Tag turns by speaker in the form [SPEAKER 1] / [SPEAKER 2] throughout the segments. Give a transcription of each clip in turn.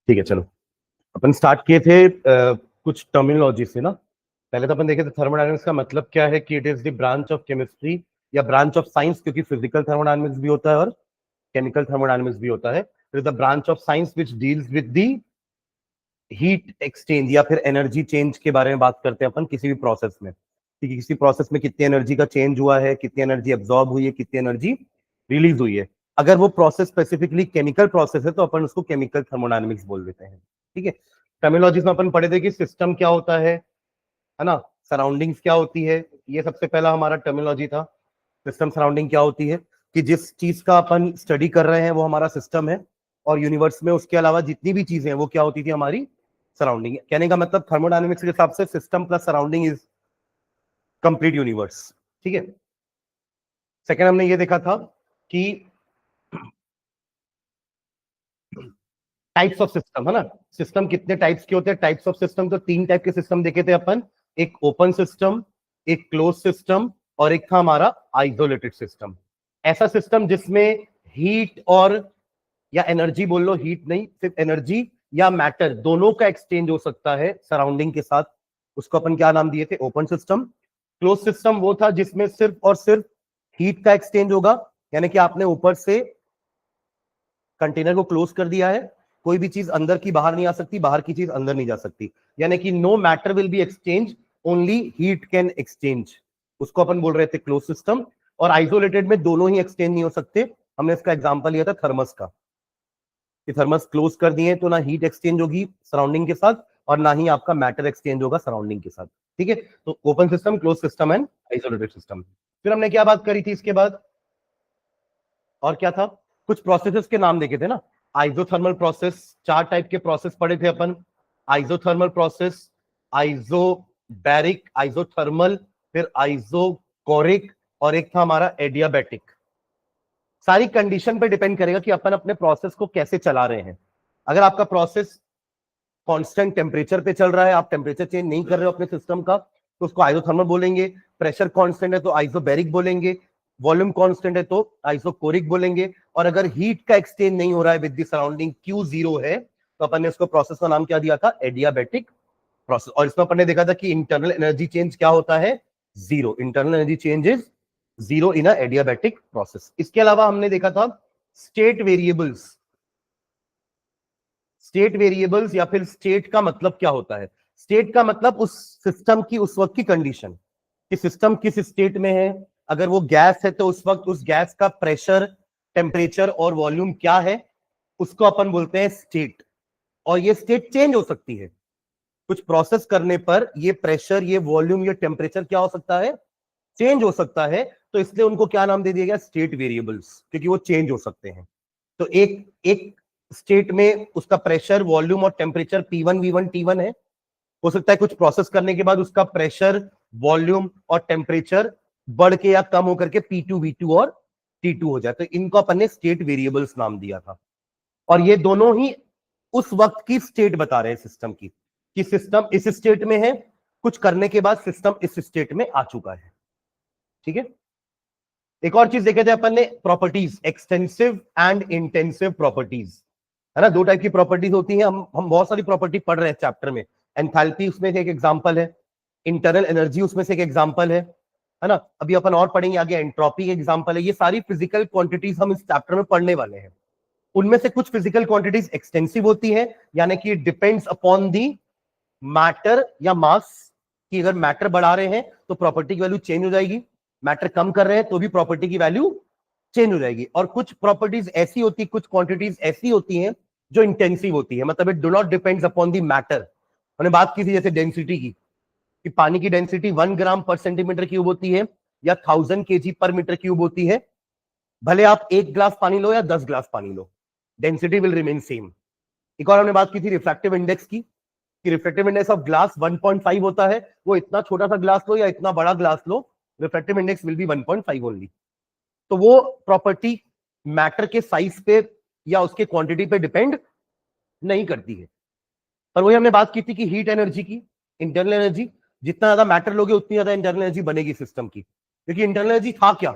[SPEAKER 1] ठीक है, चलो अपन स्टार्ट किए थे कुछ टर्मिनोलॉजी से ना। पहले तो अपन देखे थे थर्मोडायनेमिक्स का मतलब क्या है कि it is the branch of chemistry या ब्रांच ऑफ साइंस, क्योंकि फिजिकल थर्मोडायनेमिक्स भी होता है और केमिकल थर्मोडायनेमिक्स भी होता है। It is the branch of science which deals with the heat exchange या फिर एनर्जी चेंज के बारे में बात करते हैं अपन किसी भी प्रोसेस में, कि किसी प्रोसेस में कितनी एनर्जी का चेंज हुआ है, कितनी एनर्जी एब्जॉर्ब हुई है, कितनी एनर्जी रिलीज हुई है। अगर वो प्रोसेस स्पेसिफिकली केमिकल प्रोसेस है तो अपन उसको केमिकल थर्मोडायनेमिक्स बोल देते हैं। ठीक है, टर्मिनोलॉजीज में अपन पढ़े थे कि सिस्टम क्या होता है ना, सराउंडिंग्स क्या होती है। ये सबसे पहला हमारा टर्मिनोलॉजी था। सिस्टम सराउंडिंग क्या होती है कि जिस चीज का अपन स्टडी कर रहे हैं वो हमारा सिस्टम है, और यूनिवर्स में उसके अलावा जितनी भी चीजें हैं वो क्या होती थी, हमारी सराउंडिंग। कहने का मतलब थर्मोडायनेमिक्स के हिसाब से system plus surrounding is complete universe. ठीक है, सेकेंड हमने ये देखा था कि टाइप्स ऑफ सिस्टम, है ना, सिस्टम कितने टाइप्स के होते हैं। टाइप्स ऑफ सिस्टम तो तीन टाइप के सिस्टम देखे थे अपन, एक ओपन सिस्टम, एक क्लोज सिस्टम, और एक था हमारा आइसोलेटेड सिस्टम। ऐसा सिस्टम जिसमें हीट और या एनर्जी बोल लो, हीट नहीं, सिर्फ एनर्जी या मैटर दोनों का एक्सचेंज हो सकता है सराउंडिंग के साथ, उसको अपन क्या नाम दिए थे, ओपन सिस्टम। क्लोज सिस्टम वो था जिसमें सिर्फ और सिर्फ हीट का एक्सचेंज होगा, यानी कि आपने ऊपर से कंटेनर को क्लोज कर दिया है, कोई भी चीज अंदर की बाहर नहीं आ सकती, बाहर की चीज अंदर नहीं जा सकती, यानी कि no matter will be exchange, only heat can exchange, उसको अपन बोल रहे थे क्लोज सिस्टम। और आइसोलेटेड में दोनों ही एक्सचेंज नहीं हो सकते। हमने इसका एग्जांपल लिया था थर्मस का, कि थर्मस क्लोज कर दिए तो ना हीट एक्सचेंज होगी सराउंडिंग के साथ और ना ही आपका मैटर एक्सचेंज होगा सराउंडिंग के साथ। ठीक है, तो open system, close system and isolated system. फिर हमने क्या बात करी थी इसके बाद, और क्या था, कुछ प्रोसेसेस के नाम देखे थे ना। आइसोथर्मल प्रोसेस, चार टाइप के प्रोसेस पढ़े थे अपन, आइसोथर्मल प्रोसेस, आइसोबैरिक, आइसोथर्मल, फिर आइसोकोरिक, और एक था हमारा एडियाबैटिक। सारी कंडीशन पे डिपेंड करेगा कि अपन अपने प्रोसेस को कैसे चला रहे हैं। अगर आपका प्रोसेस कांस्टेंट टेम्परेचर पे चल रहा है, आप टेम्परेचर चेंज नहीं कर रहे हो अपने सिस्टम का, तो उसको आइसोथर्मल बोलेंगे। प्रेशर कांस्टेंट है तो आइसोबैरिक बोलेंगे। वॉल्यूम कांस्टेंट है तो आइसोकोरिक बोलेंगे। और अगर हीट का एक्सचेंज नहीं हो रहा है with the surrounding, Q zero है, तो अपन ने इसको प्रोसेस का नाम क्या दिया था, एडियाबैटिक प्रोसेस। और इसमें अपन ने देखा था कि इंटरनल एनर्जी चेंज क्या होता है, zero. Internal energy change is zero in a adiabatic process. इसके अलावा हमने देखा था स्टेट वेरिएबल्स। स्टेट वेरिएबल्स या फिर स्टेट का मतलब क्या होता है, स्टेट का मतलब उस सिस्टम की उस वक्त की कंडीशन, कि सिस्टम किस स्टेट में है। अगर वो गैस है तो उस वक्त उस गैस का प्रेशर, टेम्परेचर और वॉल्यूम क्या है, उसको अपन बोलते हैं स्टेट। और ये स्टेट चेंज हो सकती है, कुछ प्रोसेस करने पर ये प्रेशर, ये वॉल्यूम, ये टेम्परेचर क्या हो सकता है, चेंज हो सकता है। तो इसलिए उनको क्या नाम दे दिया गया, स्टेट वेरिएबल्स, क्योंकि वो चेंज हो सकते हैं। तो एक एक स्टेट में उसका प्रेशर, वॉल्यूम और टेम्परेचर P1 V1 T1 है। हो सकता है कुछ प्रोसेस करने के बाद उसका प्रेशर, वॉल्यूम और टेम्परेचर बढ़ के या कम होकर के P2 V2 और T2 हो जाए, तो इनको अपन ने स्टेट वेरिएबल्स नाम दिया था। और ये दोनों ही उस वक्त की स्टेट बता रहे हैं सिस्टम की, कि सिस्टम इस स्टेट में है, कुछ करने के बाद सिस्टम इस स्टेट में आ चुका है। ठीक है, एक और चीज देखे थे अपन ने, properties, extensive and intensive properties, है ना। दो टाइप की प्रॉपर्टीज होती हैं। हम बहुत सारी प्रॉपर्टी पढ़ रहे हैं चैप्टर में। एंथैल्पी उसमें से एक एग्जांपल है, इंटरनल एनर्जी उसमें से एक एग्जांपल है ना। अभी अपन और पढ़ेंगे आगे, एंट्रोपी एग्जांपल है। ये सारी फिजिकल क्वांटिटीज हम इस चैप्टर में पढ़ने वाले हैं। उनमें से कुछ फिजिकल क्वांटिटीज एक्सटेंसिव होती है, यानी कि डिपेंड्स अपॉन दी मैटर या मास, कि अगर मैटर बढ़ा रहे हैं तो प्रॉपर्टी की वैल्यू चेंज हो जाएगी, मैटर कम कर रहे हैं तो भी प्रॉपर्टी की वैल्यू चेंज हो जाएगी। और कुछ प्रॉपर्टीज ऐसी होती, कुछ क्वांटिटीज ऐसी होती हैं जो इंटेंसिव होती है, मतलब it do not depends upon the matter. हमने बात की थी जैसे डेंसिटी की, कि पानी की डेंसिटी 1 ग्राम पर सेंटीमीटर क्यूब होती है या 1000 kg पर मीटर क्यूब होती है। भले आप 1 ग्लास पानी लो या 10 ग्लास पानी लो, डेंसिटी विल रिमेन सेम। एक और हमने बात की थी रिफ्रैक्टिव इंडेक्स की, कि रिफ्रैक्टिव इंडेक्स ऑफ ग्लास 1.5 होता है। वो इतना छोटा सा ग्लास लो या इतना बड़ा glass low, refractive index will be 1.5 only. तो वो प्रॉपर्टी मैटर के साइज पे या उसके क्वांटिटी पे डिपेंड नहीं करती है। पर वही हमने बात की थी कि हीट एनर्जी की, इंटरनल एनर्जी, जितना ज्यादा मैटर लोगे उतनी ज्यादा इंटरनल एनर्जी बनेगी सिस्टम की। क्योंकि इंटरनल एनर्जी था क्या,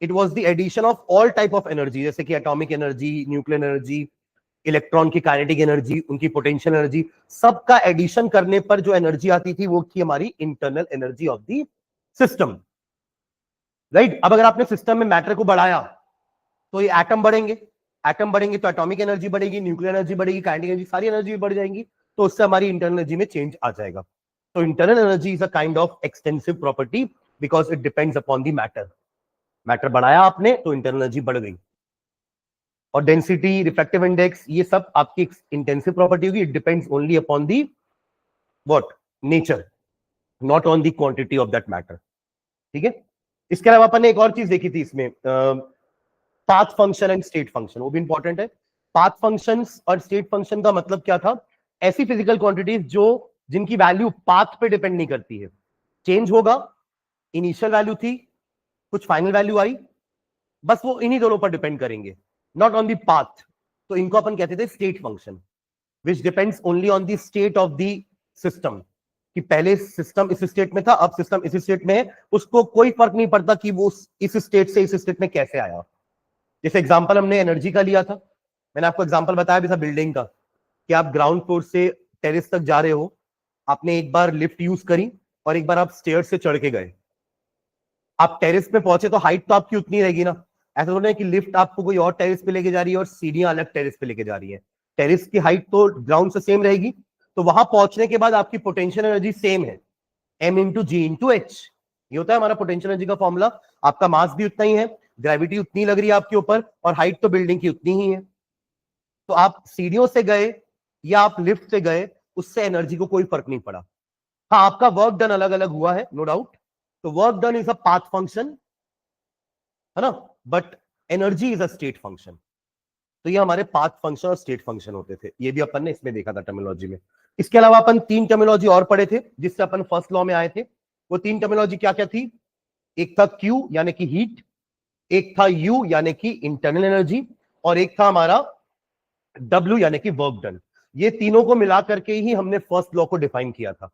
[SPEAKER 1] it was the addition of all type of energy, जैसे कि atomic energy, nuclear energy, electron की काइनेटिक एनर्जी, उनकी पोटेंशियल एनर्जी, सबका एडिशन करने पर जो एनर्जी आती थी वो थी हमारी internal energy of the system, right. अब अगर आपने सिस्टम में मैटर को बढ़ाया तो ये एटम बढ़ेंगे, एटम बढ़ेंगे तो एटॉमिक एनर्जी बढ़ेगी, न्यूक्लियर एनर्जी बढ़ेगी, काइनेटिक एनर्जी, सारी एनर्जी बढ़ जाएंगी, तो उससे हमारी इंटरनल एनर्जी में चेंज आ जाएगा। तो internal energy is a kind of extensive property because it depends upon the matter. Matter बढ़ाया आपने तो इंटरनल एनर्जी बढ़ गई। और डेंसिटी, रिफ्रैक्टिव इंडेक्स, ये सब आपकी इंटेंसिव प्रॉपर्टी होगी। It depends only upon the what nature, not on the quantity of that matter, ठीक है। इसके अलावा अपन ने एक और चीज देखी थी इसमें, path function and state function, वो भी इंपॉर्टेंट है। पाथ फंक्शंस और स्टेट फंक्शन का मतलब क्या था? ऐसी फिजिकल क्वांटिटीज जो जिनकी वैल्यू पाथ पे डिपेंड नहीं करती है, चेंज होगा, इनिशियल वैल्यू थी, कुछ फाइनल वैल्यू आई, बस वो इन्हीं दोनों पर डिपेंड करेंगे, नॉट ऑन द पाथ। तो इनको अपन कहते थे state function, which depends only on the state of the system, कि पहले सिस्टम इस स्टेट में था, अब सिस्टम इस स्टेट में है, उसको कोई फर्क नहीं पड़ता कि वो इस स्टेट से इस स्टेट में कैसे आया। जैसे एग्जांपल हमने एनर्जी का लिया था, मैंने आपको एग्जांपल बताया भी था बिल्डिंग का, कि आप ग्राउंड फ्लोर से टेरेस तक जा रहे हो, आपने एक बार लिफ्ट यूज करी और एक बार आप स्टेयर से चढ़ के गए, आप टेरेस पे पहुंचे तो हाइट तो आपकी उतनी रहेगी ना। ऐसा थोड़ा है कि लिफ्ट आपको कोई और टेरेस पे लेके जा रही है और सीढ़ियां अलग टेरेस पे लेके जा रही है, टेरेस की हाइट तो ग्राउंड से सेम रहेगी। तो वहां पहुंचने के बाद आपकी पोटेंशियल एनर्जी सेम है, m इंटू जी इंटू एच, ये होता है हमारा पोटेंशियल एनर्जी का फॉर्मूला। आपका मास भी उतना ही है, ग्रेविटी उतनी लग रही है आपके ऊपर, और हाइट तो बिल्डिंग की उतनी ही है। तो आप सीढ़ियों से गए या आप लिफ्ट से गए, उससे एनर्जी को कोई फर्क नहीं पड़ा। हाँ, आपका वर्क डन अलग अलग हुआ है, नो डाउट, तो work done is a path function, है ना, but energy is a state function. तो ये हमारे पाथ फंक्शन और स्टेट फंक्शन होते थे, ये भी अपन ने इसमें देखा था टर्मिनोलॉजी में। इसके अलावा अपन 3 टर्मिनोलॉजी और पढ़े थे जिससे अपन फर्स्ट लॉ में आए थे। वो 3 टर्मिनोलॉजी क्या क्या थी? एक था Q यानी कि हीट, एक था U यानी कि इंटरनल एनर्जी, और एक था हमारा W यानी कि वर्क डन। ये तीनों को मिला करके ही हमने फर्स्ट लॉ को डिफाइन किया था।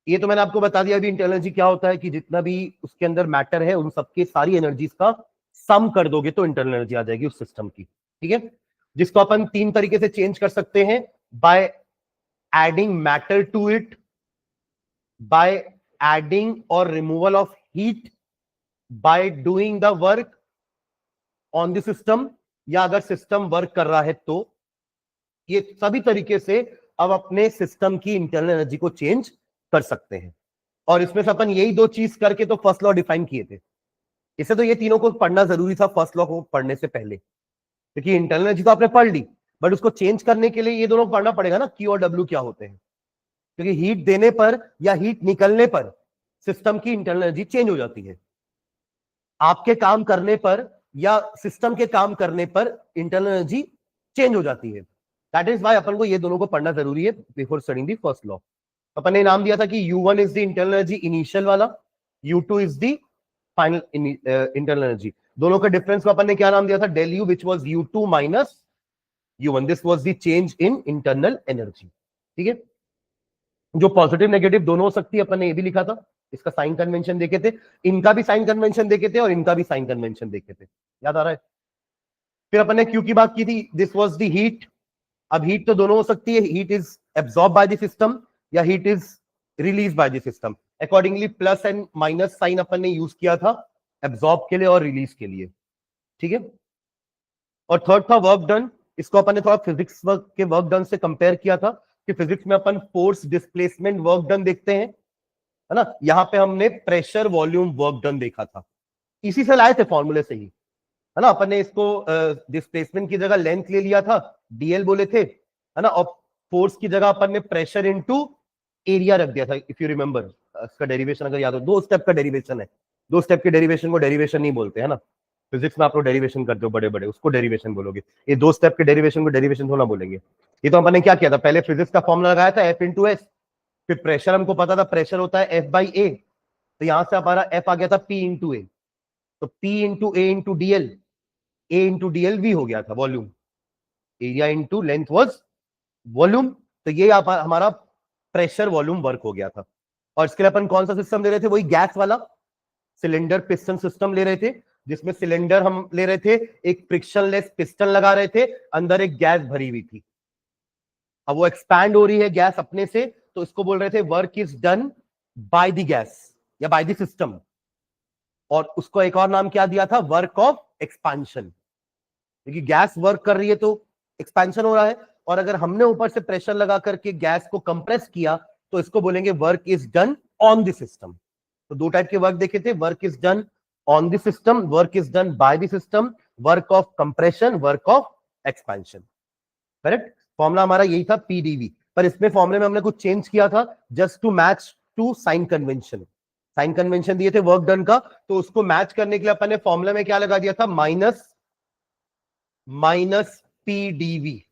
[SPEAKER 1] ये तो मैंने आपको बता दिया अभी इंटरनल एनर्जी क्या होता है, कि जितना भी उसके अंदर मैटर है उन सबके सारी एनर्जीज का सम कर दोगे तो इंटरनल एनर्जी आ जाएगी उस सिस्टम की, ठीक है। जिसको अपन 3 तरीके से चेंज कर सकते हैं, by adding matter to it, by adding और removal of heat, by doing the work on the system, या अगर सिस्टम वर्क कर रहा है तो। ये सभी तरीके से अब अपने सिस्टम की इंटरनल एनर्जी को चेंज कर सकते हैं। और इसमें से अपन यही 2 चीज करके तो फर्स्ट लॉ डिफाइन किए थे। इससे तो ये तीनों को पढ़ना जरूरी था फर्स्ट लॉ को पढ़ने से पहले, क्योंकि इंटरनल एनर्जी तो आपने पढ़ ली, बट उसको चेंज करने के लिए ये दोनों पढ़ना पड़ेगा ना, Q और W क्या होते हैं। क्योंकि हीट देने पर या हीट निकलने पर सिस्टम की इंटरनल एनर्जी चेंज हो जाती है, आपके काम करने पर या सिस्टम के काम करने पर इंटरनल एनर्जी चेंज हो जाती है। दैट इज वाई अपन को ये दोनों को पढ़ना जरूरी है before studying the first law. अपन ने नाम दिया था कि U1 is the internal energy initial वाला, U2 is the final internal energy. दोनों का डिफरेंस को अपन ने क्या नाम दिया था? Del U, which was U2 minus U1, this was the change in internal energy, ठीक है। जो पॉजिटिव नेगेटिव दोनों हो सकती है, अपन ने ये भी लिखा था, इसका साइन कन्वेंशन देखे थे, इनका भी साइन कन्वेंशन देखे थे, और इनका भी साइन कन्वेंशन देखे थे, याद आ रहा है। फिर अपन ने क्यू की बात की थी, दिस वाज द हीट। अब हीट तो दोनों हो सकती है, heat is absorb by the system या heat is release by the system. Accordingly plus and minus sign अपन ने यूज किया था एब्सॉर्ब के लिए और रिलीज के लिए, ठीक है। और थर्ड था वर्क डन। इसको अपन ने थोड़ा फिजिक्स वर्क के वर्क डन से कंपेयर किया था, कि फिजिक्स में अपन फोर्स डिस्प्लेसमेंट वर्क डन देखते हैं, है ना। यहाँ पे हमने प्रेशर वॉल्यूम वर्क डन देखा था, इसी से लाए थे फॉर्मूले से ही, है ना। अपन ने इसको डिस्प्लेसमेंट की जगह लेंथ ले लिया था, डीएल बोले थे, है ना, और फोर्स की जगह अपन ने प्रेशर इनटू एरिया रख दिया था, इफ यू रिमेंबर। इसका डेरिवेशन अगर याद हो, 2 स्टेप का डेरिवेशन है, 2 स्टेप के डेरिवेशन को डेरिवेशन नहीं बोलते, है ना। फिजिक्स में आप लोग डेरिवेशन करते हो बड़े बड़े, उसको डेरिवेशन बोलोगे, ये 2 स्टेप के डेरिवेशन को डेरिवेशन थोड़ा बोलेंगे। ये तो अपन ने क्या किया था, पहले फिजिक्स का फॉर्मूला लगाया था F इंटू एस, फिर प्रेशर हमको पता था प्रेशर होता है F बाई ए, तो यहां से हमारा F आ गया था P इंटू ए, तो P into A into dl, A into dl V हो गया था volume, area into length was volume. तो ये हमारा प्रेशर वॉल्यूम वर्क हो गया था। और इसके लिए अपन कौन सा सिस्टम ले रहे थे? वही गैस वाला सिलेंडर पिस्टन सिस्टम ले रहे थे, जिसमें सिलेंडर हम ले रहे थे, एक फ्रिक्शनलेस पिस्टन लगा रहे थे, अंदर एक गैस भरी हुई थी। अब वो एक्सपैंड हो रही है गैस अपने से, तो इसको बोल रहे थे work is done by the gas या बाय द सिस्टम, और उसको एक और नाम क्या दिया था, वर्क ऑफ एक्सपांशन, क्योंकि गैस वर्क कर रही है तो एक्सपेंशन हो रहा है। और अगर हमने ऊपर से प्रेशर लगा करके गैस को कंप्रेस किया तो इसको बोलेंगे work is done on the system. तो दो टाइप के वर्क देखे थे, work is done on the system, work is done by the system, work of compression, work of expansion. Correct, formula हमारा यही था पीडीवी, पर इसमें फॉर्मूले में हमने कुछ चेंज किया था just to match to sign convention. Sign convention दिए थे वर्क डन का, तो उसको मैच करने के लिए अपन ने फॉर्मूला में क्या लगा दिया था, माइनस पीडीवी,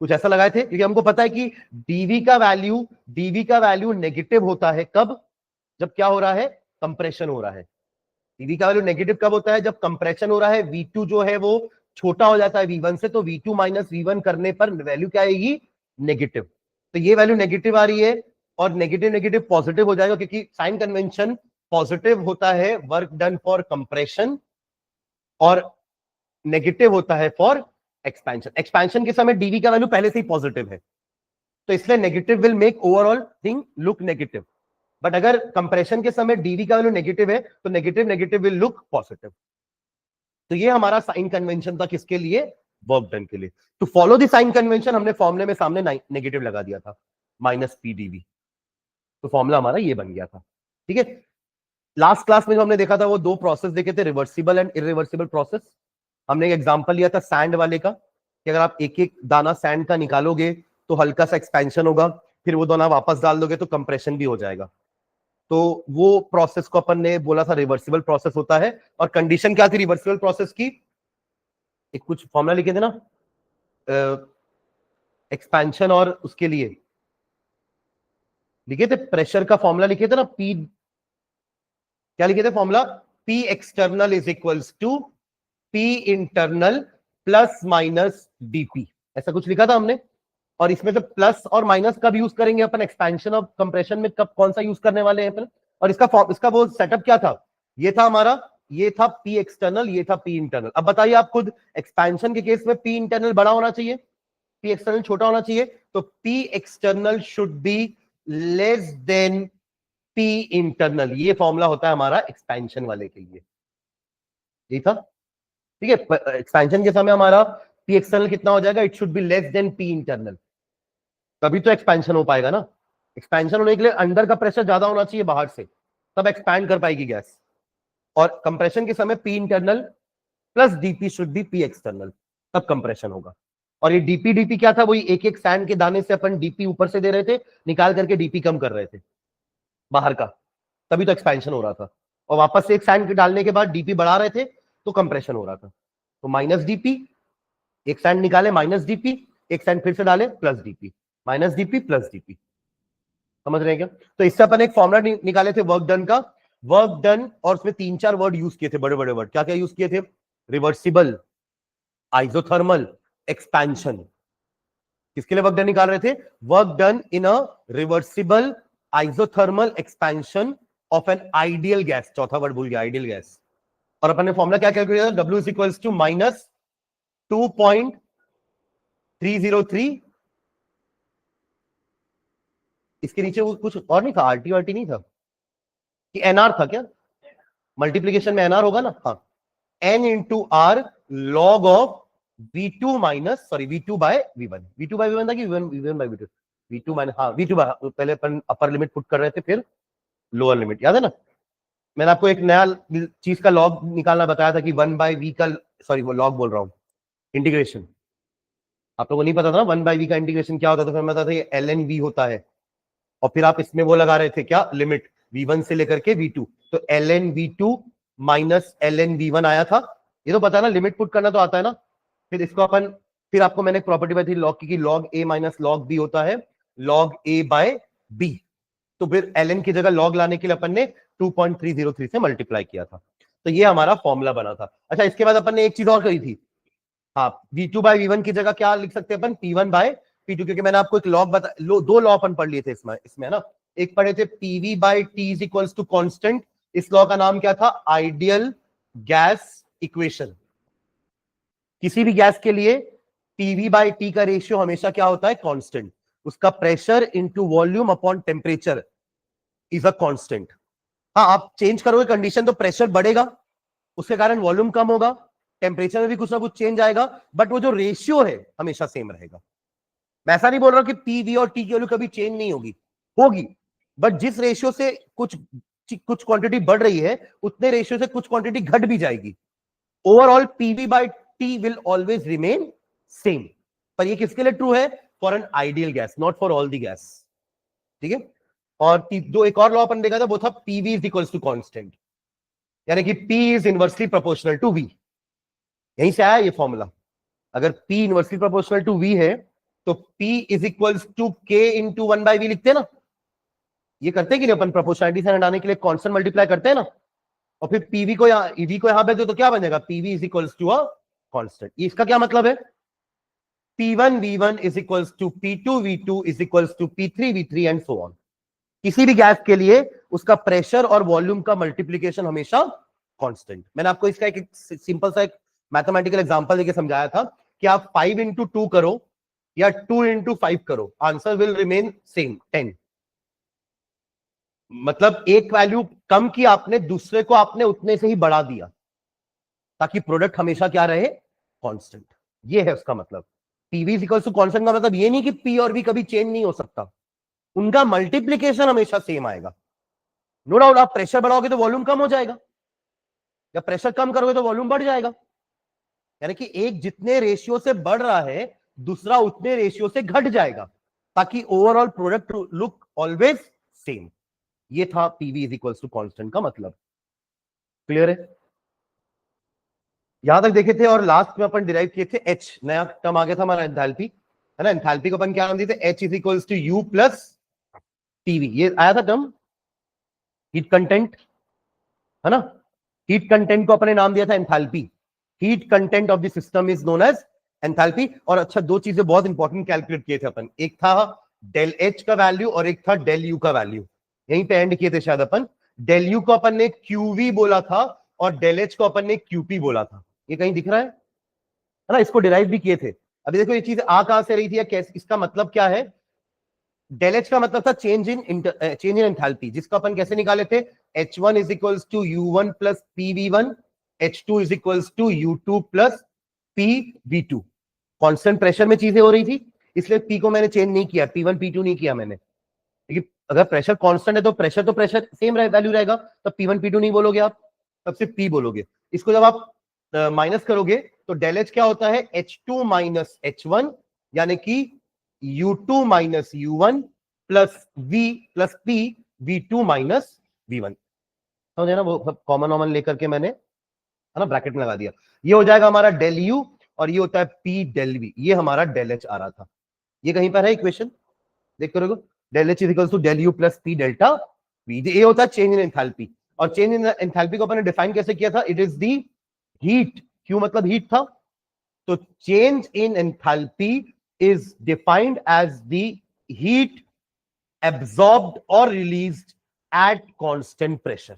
[SPEAKER 1] कुछ ऐसा लगाए थे, क्योंकि हमको पता है कि डीवी का वैल्यू नेगेटिव होता है कब, जब क्या हो रहा है, कंप्रेशन हो रहा है। डीवी का वैल्यू नेगेटिव कब होता है, जब कंप्रेशन हो रहा है, V2 जो है वो छोटा हो जाता है V1 से, तो V2 माइनस V1 करने पर वैल्यू क्या आएगी, नेगेटिव। तो ये वैल्यू नेगेटिव आ रही है, और नेगेटिव नेगेटिव पॉजिटिव हो जाएगा, क्योंकि साइन कन्वेंशन पॉजिटिव होता है वर्क डन फॉर कंप्रेशन और नेगेटिव होता है फॉर एक्सपेंशन। एक्सपेंशन के समय डीवी का वैल्यू पहले से ही पॉजिटिव है, तो इसलिए negative will make overall thing look negative. But अगर कंप्रेशन के समय डीवी का वैल्यू नेगेटिव है तो negative negative will look positive. तो ये हमारा साइन कन्वेंशन था, किसके लिए, वर्क डन के लिए। तो फॉलो द साइन कन्वेंशन, हमने फॉर्मूले में सामने नेगेटिव लगा दिया था, माइनस पीडीवी, तो फॉर्मूला हमारा ये बन गया था। ठीक है, लास्ट क्लास में जो हमने देखा था वो दो प्रोसेस देखे थे, रिवर्सिबल एंड इरिवर्सिबल प्रोसेस। हमने एक एग्जांपल लिया था सैंड वाले का, कि अगर आप एक एक दाना सैंड का निकालोगे तो हल्का सा एक्सपेंशन होगा, फिर वो दाना वापस डाल दोगे तो कंप्रेशन भी हो जाएगा। तो वो प्रोसेस को अपन ने बोला था रिवर्सिबल प्रोसेस होता है। और कंडीशन क्या थी रिवर्सिबल प्रोसेस की, एक कुछ फॉर्मूला लिखे थे ना एक्सपेंशन, और उसके लिए लिखे थे प्रेशर का फॉर्मूला लिखे थे ना, पी क्या लिखे थे formula, P external is equals to P internal plus minus dP, ऐसा कुछ लिखा था हमने। और इसमें से प्लस और माइनस कब यूज करेंगे अपन, एक्सपेंशन और कंप्रेशन में कब कौन सा यूज करने वाले हैं अपन। और इसका वो सेटअप क्या था, ये था हमारा, ये था पी एक्सटर्नल, ये था पी इंटरनल। अब बताइए आप खुद, एक्सपेंशन के केस में पी इंटरनल बड़ा होना चाहिए, पी एक्सटर्नल छोटा होना चाहिए, तो P external should be less than P internal. ये फॉर्मूला होता है हमारा एक्सपेंशन वाले के लिए, यही था। ठीक है, एक्सपेंशन के समय हमारा पी एक्सटर्नल कितना हो जाएगा, it should be less than P internal, तभी तो एक्सपेंशन हो पाएगा ना। एक्सपेंशन होने के लिए अंदर का प्रेशर ज्यादा होना चाहिए बाहर से, तब एक्सपैंड कर पाएगी गैस। और कंप्रेशन के समय P internal plus DP should be P external, तब कंप्रेशन होगा। और ये डीपी डीपी क्या था, वही एक एक सैंड के दाने से अपन डीपी ऊपर से दे रहे थे, निकाल करके डीपी कम कर रहे थे बाहर का, तभी तो एक्सपेंशन हो रहा था। और वापस से एक सैंड डालने के बाद डीपी बढ़ा रहे थे तो कंप्रेशन हो रहा था। तो माइनस डीपी, एक सैंड निकाले माइनस डीपी, एक सैंड फिर से डाले plus DP, minus DP plus DP, समझ रहे हैं क्या। तो इससे अपन एक फॉर्मूला निकाले थे वर्क डन का, वर्क डन, और उसमें तीन चार वर्ड यूज किए थे, बड़े बड़े वर्ड। क्या क्या यूज किए थे, रिवर्सिबल, आइसोथर्मल, एक्सपेंशन। किसके लिए वर्क डन निकाल रहे थे, work done in a reversible isothermal expansion of N ideal gas, चौथा वर्ड भूल गया, आइडियल गैस। और अपन ने फॉर्मूला क्या कैलकुलेट किया, W is equals to minus 2.303, इसके नीचे वो कुछ और नहीं था, आरटी वार्टी नहीं था, कि एनआर था क्या, मल्टीप्लीकेशन में एनआर होगा ना, हाँ, n into R log of V2 minus, sorry V2 by V1, V2 by V1 था कि V1 bye V2, V2 minus, हाँ V2 बाय, पहले अपन अपर लिमिट पुट कर रहे थे फिर लोअर लिमिट, याद है ना। मैंने आपको एक नया चीज का लॉग निकालना बताया था कि 1/v का, सॉरी वो लॉग बोल रहा हूं, इंटीग्रेशन। आप लोगों को नहीं पता था ना 1/v का इंटीग्रेशन क्या होता था, फिर मैं बताता था ये ln v होता है, और फिर आप इसमें वो लगा रहे थे क्या, लिमिट V1 से लेकर के V2, तो ln V2 minus ln V1 आया था। ये तो पता है ना, लिमिट पुट करना तो आता है ना। फिर इसको अपन, फिर आपको मैंने प्रॉपर्टी बताई थी लॉग की, log a minus log b होता है लॉग a बाय b। तो फिर ln की जगह लॉग लाने के लिए अपन ने 2.303 से मल्टीप्लाई किया था। तो ये हमारा फॉर्मूला बना था। अच्छा, इसके बाद अपन ने एक चीज और करी थी, हाँ, V2 बाय V1 की जगह क्या लिख सकते हैं अपन, P1 बाय P2, क्योंकि मैंने आपको एक लॉग दो लॉ अपन पढ़ लिए थे इसमें ना। एक पढ़े थे PV by T is equals to constant, इस लॉ का नाम क्या था, आइडियल गैस इक्वेशन, किसी भी गैस के लिए PV बाई टी का रेशियो हमेशा क्या होता है? कांस्टेंट। उसका pressure into volume upon temperature is a constant. हाँ, आप चेंज करोगे कंडीशन तो प्रेशर बढ़ेगा, उसके कारण वॉल्यूम कम होगा, टेम्परेचर में भी कुछ ना कुछ चेंज आएगा, बट वो जो रेशियो है हमेशा सेम रहेगा। मैं ऐसा नहीं बोल रहा कि PV और टी की वैल्यू कभी चेंज नहीं होगी, होगी, बट जिस रेशियो से कुछ क्वांटिटी बढ़ रही है उतने रेशियो से कुछ क्वांटिटी घट भी जाएगी। Overall PV by T will always remain same. पर ये किसके लिए ट्रू है? For an ideal gas, not for all the gas. ठीक है। और जो एक और लॉ अपन देखा था वो था PV is equals to constant, यानी कि P is inversely proportional to V। यहीं से आया ये फॉर्मूला। अगर P inversely proportional to V है तो P is equals to K into 1/V लिखते हैं ना। ये करते हैं कि नहीं अपन? प्रोपोर्शनलिटी से हटाने के लिए कांस्टेंट मल्टीप्लाई करते हैं ना, और फिर पीवी को ईवी को यहां पे दो तो क्या बन जाएगा? PV is equals to a constant. इसका क्या मतलब है? P1 V1 is equals to P2 V2 is equals to P3 V3 and so on. किसी भी गैस के लिए उसका प्रेशर और वॉल्यूम का मल्टीप्लीकेशन हमेशा कांस्टेंट। मैंने आपको इसका एक सिंपल सा एक मैथमेटिकल एग्जांपल देके समझाया था कि आप 5 इंटू 2 करो या 2 इंटू 5 करो, आंसर विल रिमेन सेम 10। मतलब एक वैल्यू कम की आपने, दूसरे को आपने उतने से ही बढ़ा दिया ताकि प्रोडक्ट हमेशा क्या रहे? कांस्टेंट। ये है उसका मतलब। PV is equal to constant का मतलब ये नहीं कि पी और वी कभी चेंज नहीं हो सकता, उनका मल्टीप्लीकेशन हमेशा सेम आएगा। नो डाउट आप प्रेशर बढ़ाओगे तो वॉल्यूम कम हो जाएगा, या प्रेशर कम करोगे तो वॉल्यूम बढ़ जाएगा। यानी कि एक जितने रेशियो से बढ़ रहा है दूसरा उतने रेशियो से घट जाएगा ताकि overall product look always same. ये था PV is equal to constant का मतलब। क्लियर है? यहां तक देखे थे और लास्ट में अपन डिराइव किए थे एच, नया टर्म आ गया था हमारा एंथैल्पी, है ना। एंथैल्पी को अपन क्या नाम दिए थे? H is equals to U plus TV. ये आया था टर्म, हीट कंटेंट, है ना। हीट कंटेंट को अपने नाम दिया था enthalpy. Heat content of the system is known as enthalpy. और अच्छा, दो चीजें बहुत इंपॉर्टेंट कैलकुलेट किए थे अपन, एक था डेल एच का वैल्यू और एक था डेल यू का वैल्यू। यहीं पे एंड किए थे शायद अपन। डेल यू को अपन ने क्यूवी बोला था और डेल एच को अपन ने क्यूपी बोला था। ये कहीं दिख रहा है ना। इसको डिराइव भी किए थे। अभी देखो ये चीज आ कहां से रही थी या कैसे, इसका मतलब क्या है? डेल एच का मतलब था चेंज इन एंथैल्पी, जिसको अपन कैसे निकाले थे? H1 is equals to U1 plus PV1, H2 is equals to U2 plus PV2। Constant pressure में चीजें हो रही थी इसलिए P को मैंने चेंज नहीं किया, P1 P2 नहीं किया मैंने, क्योंकि अगर प्रेशर कांस्टेंट है तो प्रेशर सेम वैल्यू रहेगा, तब P1 P2 नहीं बोलोगे आप, तब सिर्फ P बोलोगे। इसको जब आप माइनस करोगे तो डेल एच क्या होता है? H2 माइनस H1, यानी कि U2 minus U1 plus V plus P V2 minus V1। समझे ना? वो कॉमन कॉमन लेकर के मैंने, है ना, ब्रैकेट में लगा दिया। ये हो जाएगा हमारा डेल यू और ये होता है P डेल V। ये हमारा डेल एच आ रहा था। ये कहीं पर है इक्वेशन, देख करोगे, del H is equal to del U plus P delta V। ये होता है चेंज इन एंथैल्पी। और चेंज इन एंथैल्पी को अपन ने डिफाइन कैसे किया था? It is the heat. क्यों मतलब हीट था? तो change in enthalpy is defined as the heat absorbed or released at constant pressure।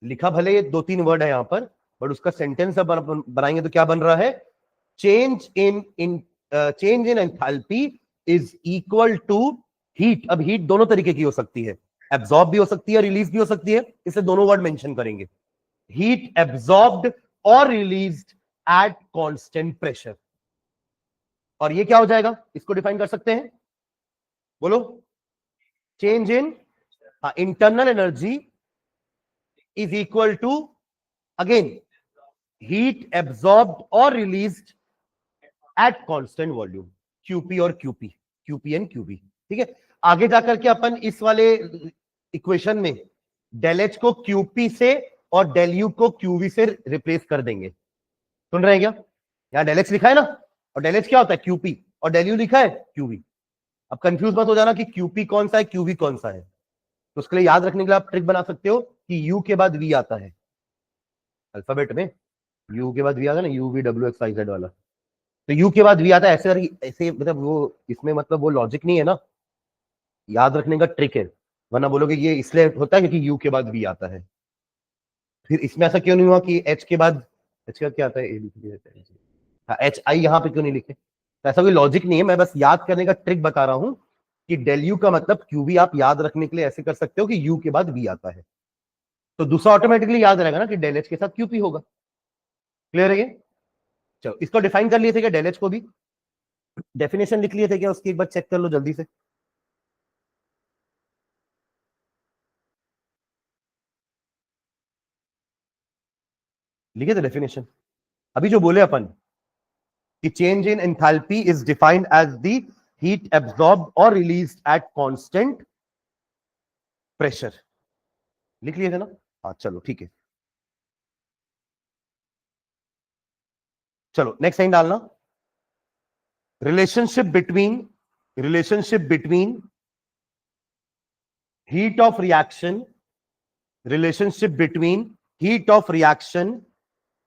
[SPEAKER 1] लिखा भले ये 2-3 वर्ड है यहां पर, बट उसका सेंटेंस अब बनाएंगे तो क्या बन रहा है? Change in enthalpy is equal to heat. अब हीट दोनों तरीके की हो सकती है, एब्जॉर्ब भी हो सकती है, रिलीज भी हो सकती है, इससे दोनों वर्ड मेंशन करेंगे। हीट एब्जॉर्ब्ड और रिलीज्ड एट कांस्टेंट प्रेशर। और ये क्या हो जाएगा? इसको डिफाइन कर सकते हैं, बोलो। Change in internal energy is equal to, again, heat absorbed और released at constant volume, QP और क्यूपी एंड क्यूबी। ठीक है। आगे जाकर के अपन इस वाले इक्वेशन में डेल एच को क्यूपी से और डेल यू को क्यूवी से रिप्लेस कर देंगे। सुन रहे हैं क्या? यहां डेल एच लिखा है ना, और डेल एच क्या होता है? क्यूपी, और डेल यू लिखा है क्यूवी। अब कंफ्यूज मत हो जाना कि क्यूपी कौन सा है क्यूवी कौन सा है। तो उसके लिए याद रखने के लिए आप ट्रिक बना सकते हो कि यू के बाद वी आता है अल्फाबेट में, यू के बाद वी आता है ना, U V W X Y Z वाला। तो यू के बाद वी आता है, ऐसे ऐसे, मतलब वो इसमें मतलब वो लॉजिक नहीं है ना, याद रखने का ट्रिक है। वरना बोलोगे ये इसलिए होता है क्योंकि यू के बाद वी आता है। फिर इसमें ऐसा क्यों नहीं हुआ कि एच के बाद एच का क्या आता है, ए लिख दिया जाता है, हाँ एच आई यहाँ पे क्यों नहीं लिखे? तो ऐसा कोई लॉजिक नहीं है, मैं बस याद करने का ट्रिक बता रहा हूं कि डेल यू का मतलब क्यू भी आप याद रखने के लिए ऐसे कर सकते हो कि यू के बाद वी आता है, तो दूसरा ऑटोमेटिकली याद रहेगा ना कि डेल एच के साथ क्यूपी होगा। क्लियर है ये? चलो इसको डिफाइन कर लिए थे क्या डेल एच को भी? डेफिनेशन लिख लिए थे क्या उसकी? एक बार चेक कर लो जल्दी से। लिखे थे डेफिनेशन? अभी जो बोले अपन कि change in enthalpy is defined as the heat absorb और रिलीज एट कांस्टेंट प्रेशर, लिख लिए थे ना? हाँ चलो ठीक है, चलो नेक्स्ट लाइन डालना। Relationship between heat of reaction relationship between heat of reaction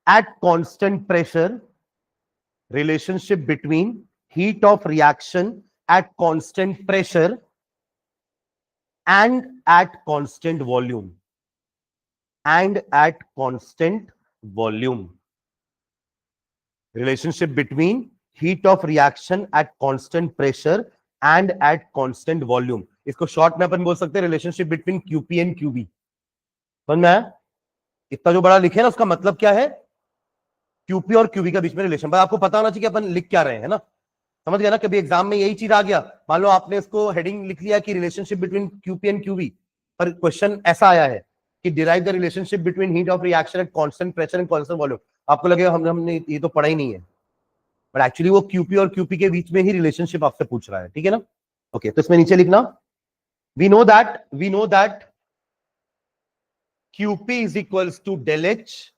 [SPEAKER 1] at constant pressure relationship between heat of reaction at constant pressure and at constant volume relationship between heat of reaction at constant pressure and at constant volume, इसको short में अपन बोल सकते हैं relationship between QP and QV. समझ में आया? इतना जो बड़ा लिखे ना उसका मतलब क्या है, क्यूपी और क्यूबी का बीच में रिलेशन। पर आपको पता होना चाहिए कि अपन लिख क्या रहे हैं ना, समझ गया ना? कभी एग्जाम में यही चीज आ गया, मान लो आपने इसको हेडिंग लिख लिया कि relationship between QP and QV, पर क्वेश्चन ऐसा आया है कि derive the relationship between heat of reaction at constant pressure and constant volume, आपको लगेगा हमने ये तो पढ़ा ही नहीं है, बट एक्चुअली वो क्यूपी और क्यूपी के बीच में ही रिलेशनशिप आपसे पूछ रहा है, ठीक है ना? ओके, तो इसमें नीचे लिखना, we know that QP is equals to del H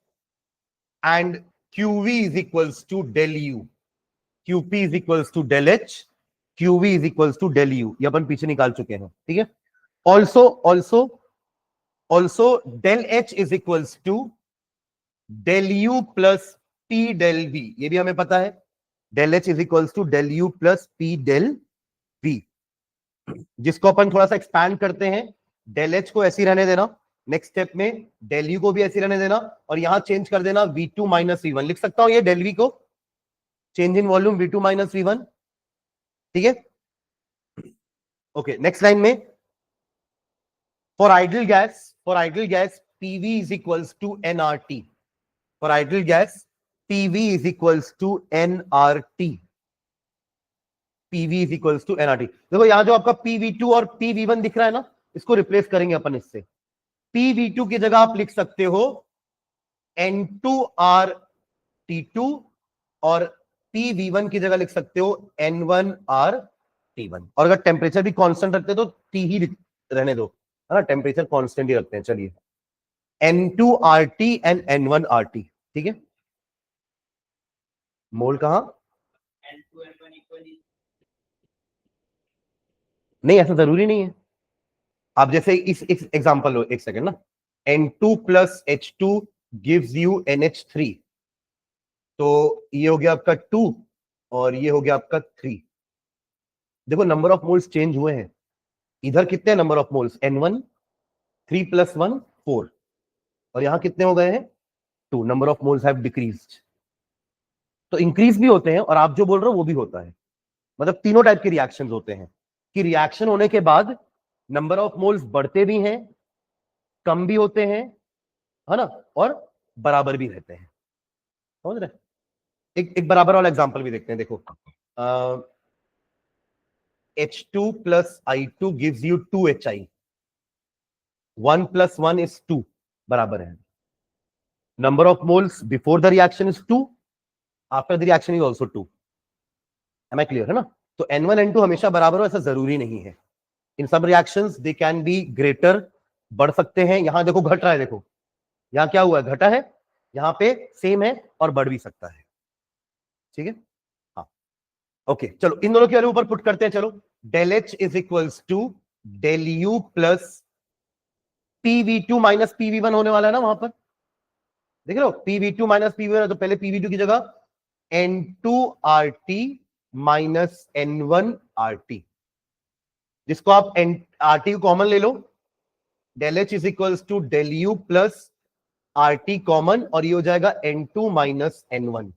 [SPEAKER 1] and QV is equals to del U. QP is equals to del H, QV is equals to del U. ये अपन पीछे निकाल चुके हैं, ठीक है? Also del H is equals to del U plus P del V. ये भी हमें पता है, del H is equals to del U plus P del V, जिसको अपन थोड़ा सा एक्सपैंड करते हैं, del H को ऐसे ही रहने देना, नेक्स्ट स्टेप में डेल यू को भी ऐसे रहने देना, और यहां चेंज कर देना V2 माइनस V1, लिख सकता हूं ये डेल वी को, change in volume V2 minus V1, ठीक है? ओके, नेक्स्ट लाइन में for ideal gas PV is equals to nRT, for ideal gas PV is equals to nRT, PV is equals to nRT। देखो यहां जो आपका PV2 और PV1 दिख रहा है ना, इसको रिप्लेस करेंगे अपन इससे, PV2 की जगह आप लिख सकते हो N2RT2 और PV1 की जगह लिख सकते हो N1RT1, और अगर टेम्परेचर भी कांस्टेंट रखते तो T ही रहने दो, है ना? टेम्परेचर कांस्टेंट ही रखते हैं। चलिए N2RT एंड N1RT, ठीक है? मोल कहां? नहीं, ऐसा जरूरी नहीं है। आप जैसे इस एग्जांपल लो, एक सेकंड ना, N2 plus H2 gives you NH3, तो ये हो गया आपका 2 और ये हो गया आपका 3। देखो नंबर ऑफ मोल्स चेंज हुए हैं, इधर कितने number of moles, N1 3 plus 1 4, और यहां कितने हो गए हैं 2, number of moles have decreased. तो इंक्रीज भी होते हैं और आप जो बोल रहे हो वो भी होता है, मतलब तीनों टाइप के रिएक्शंस होते हैं कि रिएक्शन होने के बाद नंबर ऑफ मोल्स बढ़ते भी हैं, कम भी होते हैं, है ना, और बराबर भी रहते हैं। समझ रहे? एक बराबर वाला एग्जांपल भी देखते हैं। देखो H2 प्लस I2 गिव्स यू 2HI, 1 प्लस 1 इज 2, बराबर है। Number of moles before the reaction is 2, after the reaction is also 2। Am I clear, है ना? तो N1 N2 हमेशा बराबर हो ऐसा जरूरी नहीं है, इन सब reactions they can be greater, बढ़ सकते हैं। यहां देखो घट रहा है, देखो यहां क्या हुआ है, घटा है, यहां पे सेम है और बढ़ भी सकता है, ठीक है? हाँ ओके, चलो इन दोनों के वैल्यू ऊपर पुट करते हैं। चलो del H is equals to del U plus PV2 minus PV1 होने वाला है ना वहां पर, देख रहे हो? PV2 माइनस PV1 है, तो पहले PV2 की जगह N2RT माइनस N1RT, जिसको आप RT को कॉमन ले लो, del H is equals to del U plus RT common और ये हो जाएगा N2 minus N1,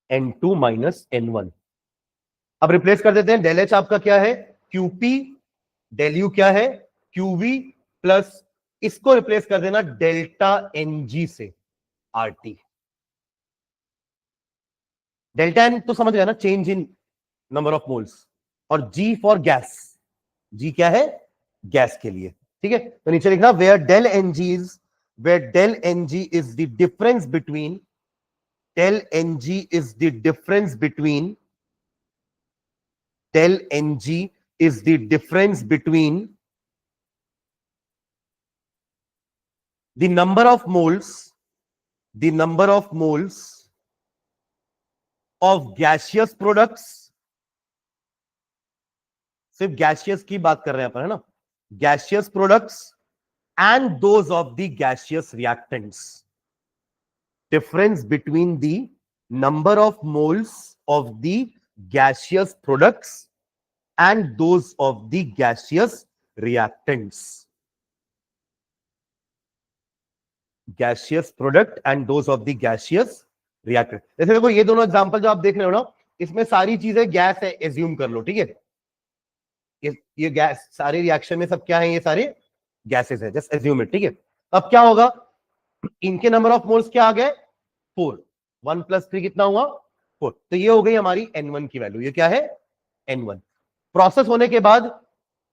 [SPEAKER 1] N2 minus N1। अब रिप्लेस कर देते हैं। डेल एच आपका क्या है? QP, डेल यू क्या है? QV प्लस इसको रिप्लेस कर देना डेल्टा NG से RT। डेल्टा एन तो समझ गया ना, change in number of moles, और G फॉर गैस, G क्या है? गैस के लिए। ठीक है, तो नीचे लिखना where del NG is, where del NG is the difference between, del NG is the difference between, del Ng is the difference between the number of moles, the number of moles of gaseous products, सिर्फ gaseous की बात कर रहे हैं अपन, है ना, gaseous products and those of the gaseous reactants, difference between the number of moles of the gaseous products and those of the gaseous reactants, gaseous product and those of the gaseous reactant। जैसे देखो ये दोनों example जो आप देख रहे हो ना, इसमें सारी चीजें गैस है, एज्यूम कर लो। ठीक है, ये गैस, सारे रिएक्शन में सब क्या है? ये सारे गैसेस है, जस्ट एज्यूम इट। ठीक है, अब क्या होगा? इनके नंबर ऑफ मोल्स क्या आ गए? 4। 1 + 3 कितना हुआ? 4। तो ये हो गई हमारी N1 की वैल्यू। ये क्या है? N1। प्रोसेस होने के बाद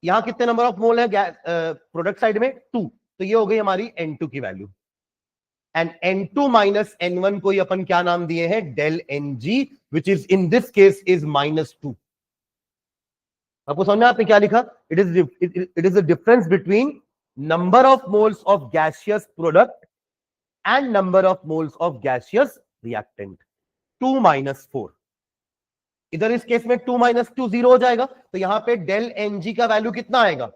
[SPEAKER 1] यहां कितने नंबर ऑफ मोल है प्रोडक्ट साइड में? 2। तो ये हो गई हमारी N2 की value. And N2 minus N1 को अपन क्या नाम दिए हैं? Del Ng, which is in this case is -2। आपको समझ में आपने क्या लिखा? It is the difference between number of moles of gaseous product and number of moles of gaseous reactant. 2 - 4। इधर इस केस में 2 - 2 0 हो जाएगा, तो यहां पे डेल Ng का वैल्यू कितना आएगा?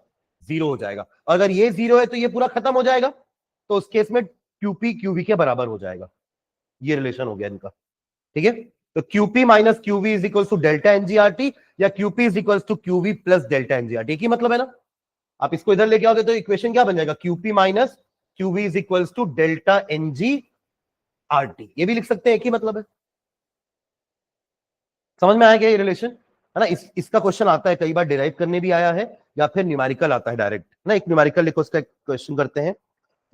[SPEAKER 1] 0 हो जाएगा। अगर ये 0 है तो ये पूरा खत्म हो जाएगा, तो उस केस में QP QV के बराबर हो जाएगा। ये रिलेशन हो गया इनका। ठीक है, तो QP - QV is equal to delta NGRT, या QP is equal to QV plus delta NGRT। एक ही मतलब है ना। आप इसको इधर लेके आओगे तो इक्वेशन क्या बन जाएगा? QP - QV is equal to delta NGRT। ये भी लिख सकते हैं, एक ही मतलब है। समझ में आया क्या ये रिलेशन? है ना। इसका क्वेश्चन आता है, कई बार डिराइव करने भी आया है, या फिर न्यूमेरिकल आता है डायरेक्ट ना। एक न्यूमेरिकल लिखो, उसका क्वेश्चन करते हैं।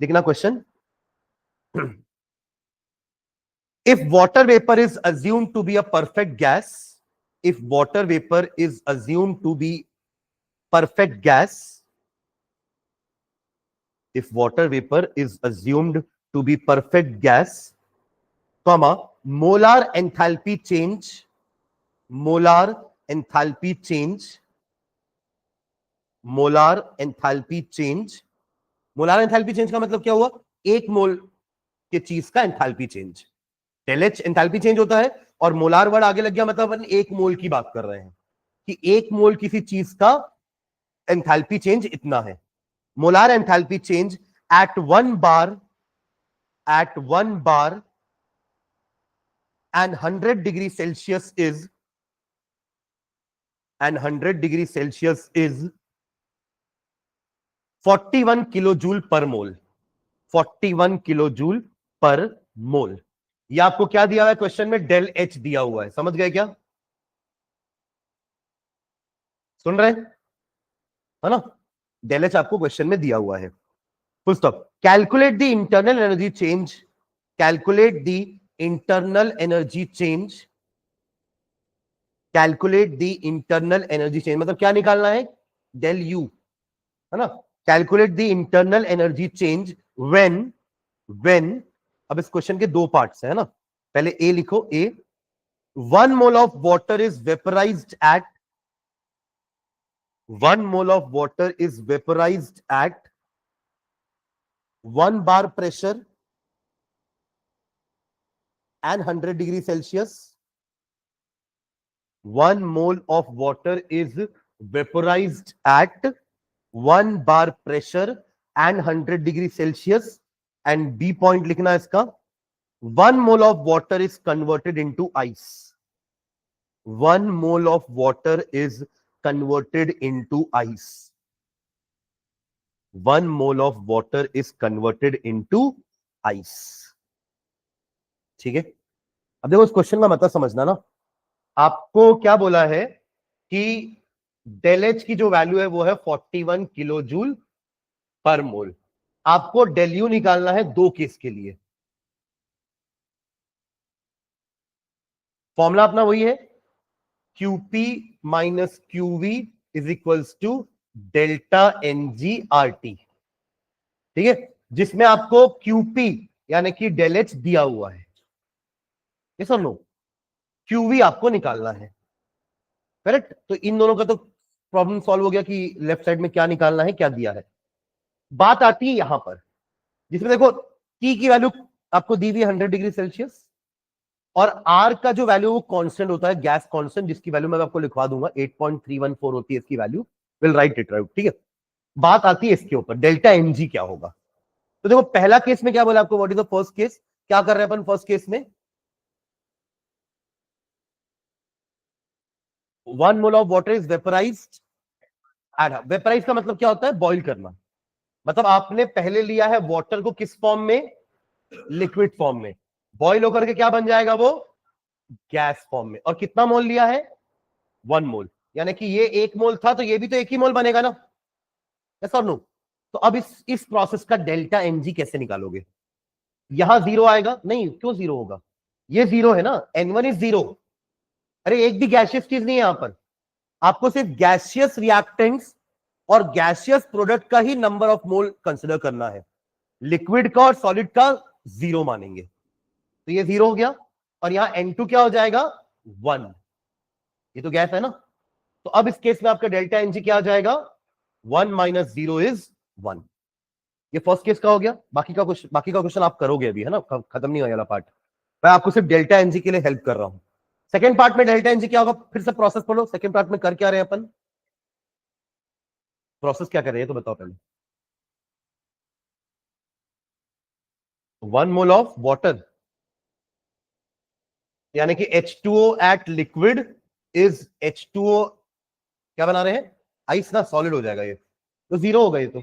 [SPEAKER 1] लिखना question, if water vapor is assumed to be a perfect gas, if water vapor is assumed to be perfect gas, if water vapor is assumed to be perfect gas, comma, molar enthalpy change, molar enthalpy change, molar enthalpy change, molar enthalpy change का मतलब क्या हुआ? एक mole के चीज का enthalpy change. Del H enthalpy change होता है, और मोलार वर्ड आगे लग गया, मतलब अपन एक मोल की बात कर रहे हैं कि एक मोल किसी चीज का एंथैल्पी चेंज इतना है। Molar enthalpy change at 1 bar and 100 degree Celsius is, and 100 degree Celsius is 41 kilojoule पर मोल, 41 किलोजूल पर मोल। ये आपको क्या दिया हुआ है क्वेश्चन में? डेल एच दिया हुआ है। समझ गए क्या? सुन रहे हैं, है ना? डेल एच आपको क्वेश्चन में दिया हुआ है। Full stop. Calculate the internal energy change, calculate the internal energy change, calculate the internal energy change मतलब क्या निकालना है? डेल यू, है ना। Calculate the internal energy change when अब इस क्वेश्चन के दो पार्ट्स है ना। पहले ए लिखो। A, 1 mole of water is vaporised at, 1 mole of water is vaporised at 1 bar pressure and 100 degree Celsius. 1 mole of water is vaporized at 1 bar pressure and 100 degree Celsius. And B point लिखना है इसका, 1 mole of water is converted into ice. 1 mole of water is converted into ice. 1 mole of water is converted into ice. ठीक है, अब देखो इस question का मतलब समझना ना, आपको क्या बोला है कि डेल एच की जो वैल्यू है वो है 41 किलो जूल पर मोल। आपको डेल यू निकालना है दो केस के लिए। फॉर्मूला अपना वही है, QP minus QV is equals to delta NGRT। ठीक है, जिसमें आपको QP यानी कि डेल एच दिया हुआ है, ये सुन लो, QV आपको निकालना है। करेक्ट, तो इन दोनों का तो प्रॉब्लम सॉल्व हो गया कि लेफ्ट साइड में क्या निकालना है, क्या दिया है। बात आती है यहां पर, जिसमें देखो T की वैल्यू आपको दी हुई है 100 डिग्री सेल्सियस, और R का जो वैल्यू वो कांस्टेंट होता है, गैस कांस्टेंट, जिसकी वैल्यू मैं आपको लिखवा दूंगा 8.314 होती है इसकी value, will write it right. ठीक है, बात आती है इसके ऊपर डेल्टा NG क्या होगा। तो देखो पहला केस में क्या बोला आपको, what is the first case, क्या कर रहे हैं अपन फर्स्ट केस में, 1 mole of water is vaporised at, vaporise का मतलब क्या होता है, बॉइल करना। मतलब आपने पहले लिया है वाटर को किस फॉर्म में, लिक्विड फॉर्म में, बॉइल होकर के क्या बन जाएगा वो, गैस फॉर्म में। और कितना मोल लिया है, 1 मोल, यानी कि ये 1 मोल था तो ये भी तो 1 ही मोल बनेगा ना, यस और नो। तो अब इस प्रोसेस का डेल्टा NG कैसे निकालोगे, यहां जीरो आएगा, नहीं क्यों जीरो होगा, ये जीरो है ना, N1 इज जीरो। अरे एक भी गैसियस चीज नहीं है यहां पर, आपको सिर्फ गैसियस रिएक्टेंट्स और गैसियस प्रोडक्ट का ही नंबर ऑफ मोल कंसिडर करना है, लिक्विड का और सॉलिड का जीरो मानेंगे। तो ये जीरो हो गया, और यहां N2 क्या हो जाएगा, 1, ये तो गैस है ना। तो अब इस केस में आपका डेल्टा NG क्या हो जाएगा, 1 माइनस 0 इज 1। ये फर्स्ट केस का हो गया, बाकी का क्वेश्चन आप करोगे अभी, है ना, खत्म नहीं होने वाला पार्ट, मैं आपको सिर्फ डेल्टा NG के लिए हेल्प कर रहा हूं। सेकंड पार्ट में डेल्टा NG क्या होगा, फिर से प्रोसेस पढ़ो, सेकंड पार्ट में कर क्या रहे हैं अपन, प्रोसेस क्या कर रहे हैं तो बताओ पहले। 1 मोल ऑफ वाटर यानी कि H2O eight liquid is H2O, क्या बना रहे हैं, आइस ना, सॉलिड हो जाएगा ये, तो जीरो होगा ये तो,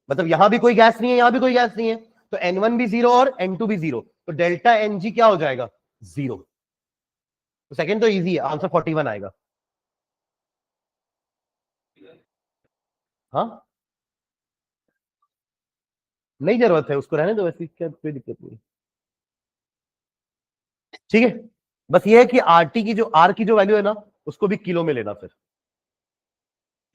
[SPEAKER 1] मतलब यहां भी कोई गैस नहीं है, यहां भी कोई गैस नहीं है, तो N1 भी जीरो और N2 भी जीरो, तो डेल्टा NG क्या हो जाएगा, जीरो। तो सेकंड तो इजी है, आंसर 41 आएगा। हाँ, नहीं जरूरत है उसको, रहने दो वैसे, क्या कोई दिक्कत नहीं। ठीक है, बस ये है कि आर की जो वैल्यू है ना, उसको भी किलो में लेना फिर,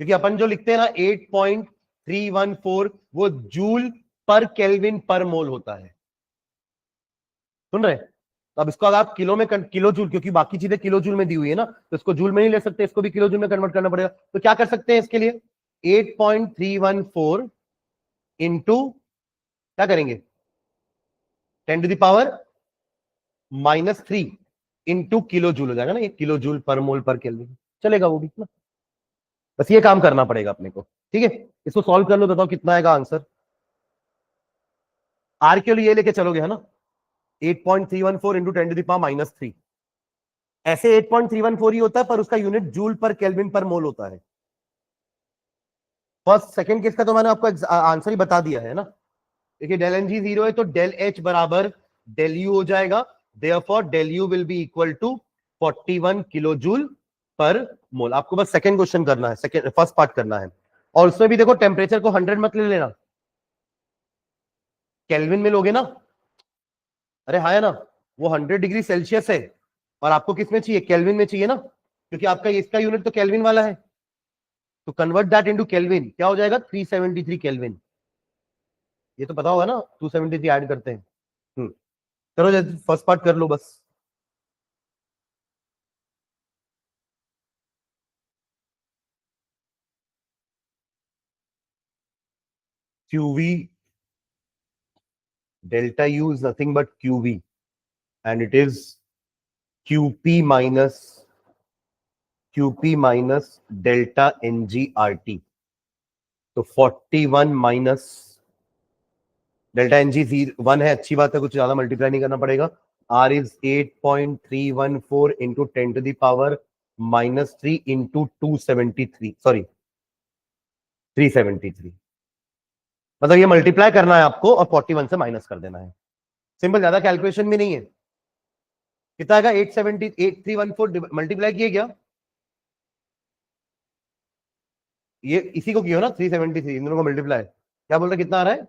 [SPEAKER 1] क्योंकि अपन जो लिखते हैं ना 8.314 वो जूल पर केल्विन पर मोल होता है, सुन रहे। तो अब इसको अगर आप किलो में किलो जूल, क्योंकि बाकी चीजें किलो जूल में दी हुई है ना, तो इसको जूल में नहीं ले सकते, इसको भी किलो जूल में कन्वर्ट करना पड़ेगा। तो क्या कर सकते हैं इसके लिए, 8.314 इंटू क्या करेंगे, 10 to the power -3 into kilo joule हो जाएगा ना, ये किलो जूल पर मोल पर केल्विन चलेगा वो भी ना। बस ये काम करना पड़ेगा अपने को। ठीक है, इसको सॉल्व कर लो, बताओ कितना आएगा आंसर। आर के लिए ये लेके चलोगे है ना, 8.314 इंटू 10 to the power -3, ऐसे 8.314 ही होता है, पर उसका यूनिट जूल पर केल्विन पर मोल होता है। फर्स्ट सेकंड केस का तो मैंने आपको आंसर ही बता दिया है ना। देखिए डेल NG जीरो है, तो डेल H बराबर डेल यू हो जाएगा, therefore del U will be equal to 41 kilo joule per mole. आपको बस सेकंड क्वेश्चन करना है, सेकंड फर्स्ट पार्ट करना है, और उसमें भी देखो टेम्परेचर को 100 मत ले लेना, केल्विन में लोगे ना। अरे हाँ है ना, वो 100 डिग्री सेल्सियस है, और आपको किस में चाहिए, केल्विन में चाहिए ना, क्योंकि आपका इसका यूनिट तो केल्विन वाला है। तो कन्वर्ट दैट इनटू केल्विन, क्या हो जाएगा, 373 केल्विन। ये तो पता होगा ना, 273 ऐड करते हैं। चलो जैसे फर्स्ट पार्ट कर लो बस। QV delta U is nothing but QV, and it is QP minus delta NGRT. तो 41 माइनस डेल्टा NG 1 है, अच्छी बात है, कुछ ज्यादा मल्टीप्लाई नहीं करना पड़ेगा। R is 8.314 into 10 to the power -3 into 273, sorry 373। मतलब ये मल्टीप्लाई करना है आपको और 41 से माइनस कर देना है, सिंपल, ज्यादा कैलकुलेशन भी नहीं है। कितना आएगा? 878 314 मल्टीप्लाई किए क्या? ये इसी को किया ना 373, इन दोनों को मल्टीप्लाई, क्या बोल रहे कितना आ रहा है?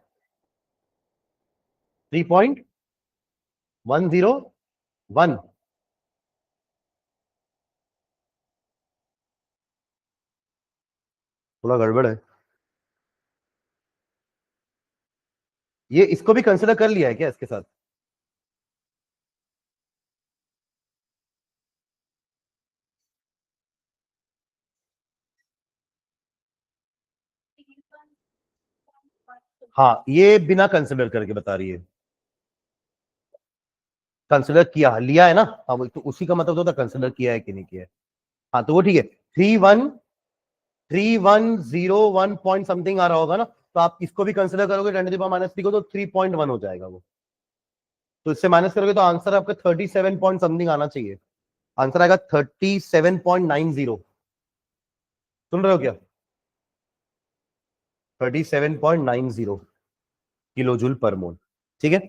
[SPEAKER 1] 3.101। थोड़ा गड़बड़ है ये, इसको भी कंसिडर कर लिया है क्या इसके साथ? हाँ, ये बिना कंसिडर करके बता रही है। कंसिडर किया लिया है ना, हाँ, वो तो उसी का मतलब तो था कंसिडर किया है कि नहीं किया है। हाँ तो वो ठीक है, 3101 पॉइंट समथिंग आ रहा होगा ना, तो आप इसको भी कंसिडर करोगे 10⁻³ को, तो 3.1 हो जाएगा वो। तो इससे माइनस करोगे तो आंसर आपका 37 पॉइंट समथिंग आना चाहिए। आंसर आएगा 37.90। सुन रहे हो क्या? 37.90 किलो जूल पर मोल। ठीक है,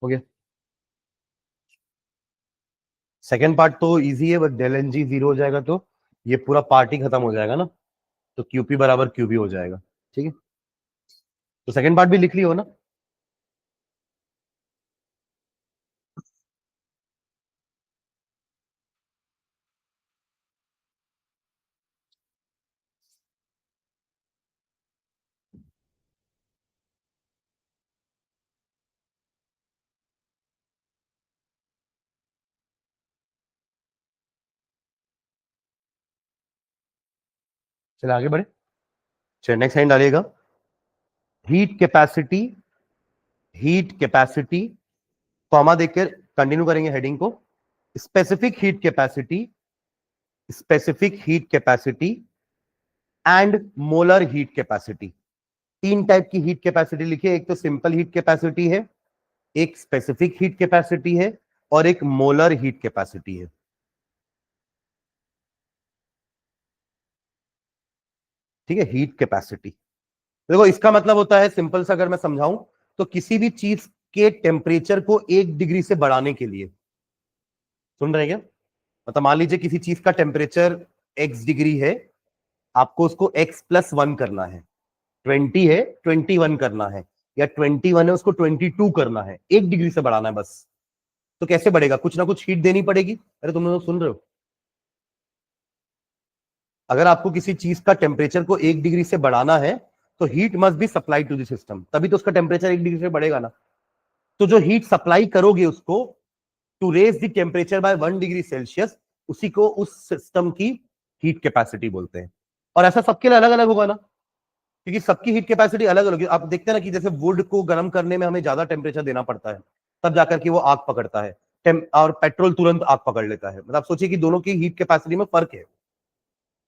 [SPEAKER 1] हो गया। सेकेंड पार्ट तो इजी है, बस डेल एन जी जीरो हो जाएगा तो ये पूरा पार्ट ही खत्म हो जाएगा ना, तो क्यूपी बराबर क्यूबी हो जाएगा। ठीक है, तो सेकेंड पार्ट भी लिख लियो ना। चलिए आगे बढ़े। चलिए नेक्स्ट लाइन डालिएगा। Heat capacity, heat capacity, comma देकर कंटिन्यू करेंगे हेडिंग को। Specific heat capacity, specific heat capacity and molar heat capacity. तीन टाइप की हीट कैपेसिटी लिखिए, एक तो सिंपल हीट कैपेसिटी है, एक स्पेसिफिक हीट कैपेसिटी है, और एक मोलर हीट कैपेसिटी है। ठीक है, हीट कैपेसिटी देखो इसका मतलब होता है, सिंपल सा अगर मैं समझाऊं, तो किसी भी चीज के टेम्परेचर को 1 डिग्री से बढ़ाने के लिए, सुन रहे हैं क्या? मतलब मान लीजिए किसी चीज का टेम्परेचर x डिग्री है, आपको उसको x+1 करना है। 20 है, 21 करना है, या 21 है उसको 22 करना है, 1 डिग्री से बढ़ाना है बस। तो कैसे बढ़ेगा? कुछ ना कुछ हीट देनी पड़ेगी। अरे तुम लोग सुन रहे हो? अगर आपको किसी चीज का टेम्परेचर को 1 डिग्री से बढ़ाना है, तो heat must be supply to the system, तभी तो उसका टेम्परेचर 1 डिग्री से बढ़ेगा ना। तो जो हीट सप्लाई करोगे उसको to raise the temperature by 1 degree Celsius, उसी को उस सिस्टम की हीट कैपेसिटी बोलते हैं। और ऐसा सबके लिए अलग अलग होगा ना, क्योंकि सबकी हीट कैपेसिटी अलग अलग है। आप देखते हैं ना कि जैसे वुड को गर्म करने में हमें ज्यादा टेम्परेचर देना पड़ता है, तब जाकर के वो आग पकड़ता है। और पेट्रोल तुरंत आग पकड़ लेता है। मतलब आप सोचिए कि दोनों की हीट कैपेसिटी में फर्क है।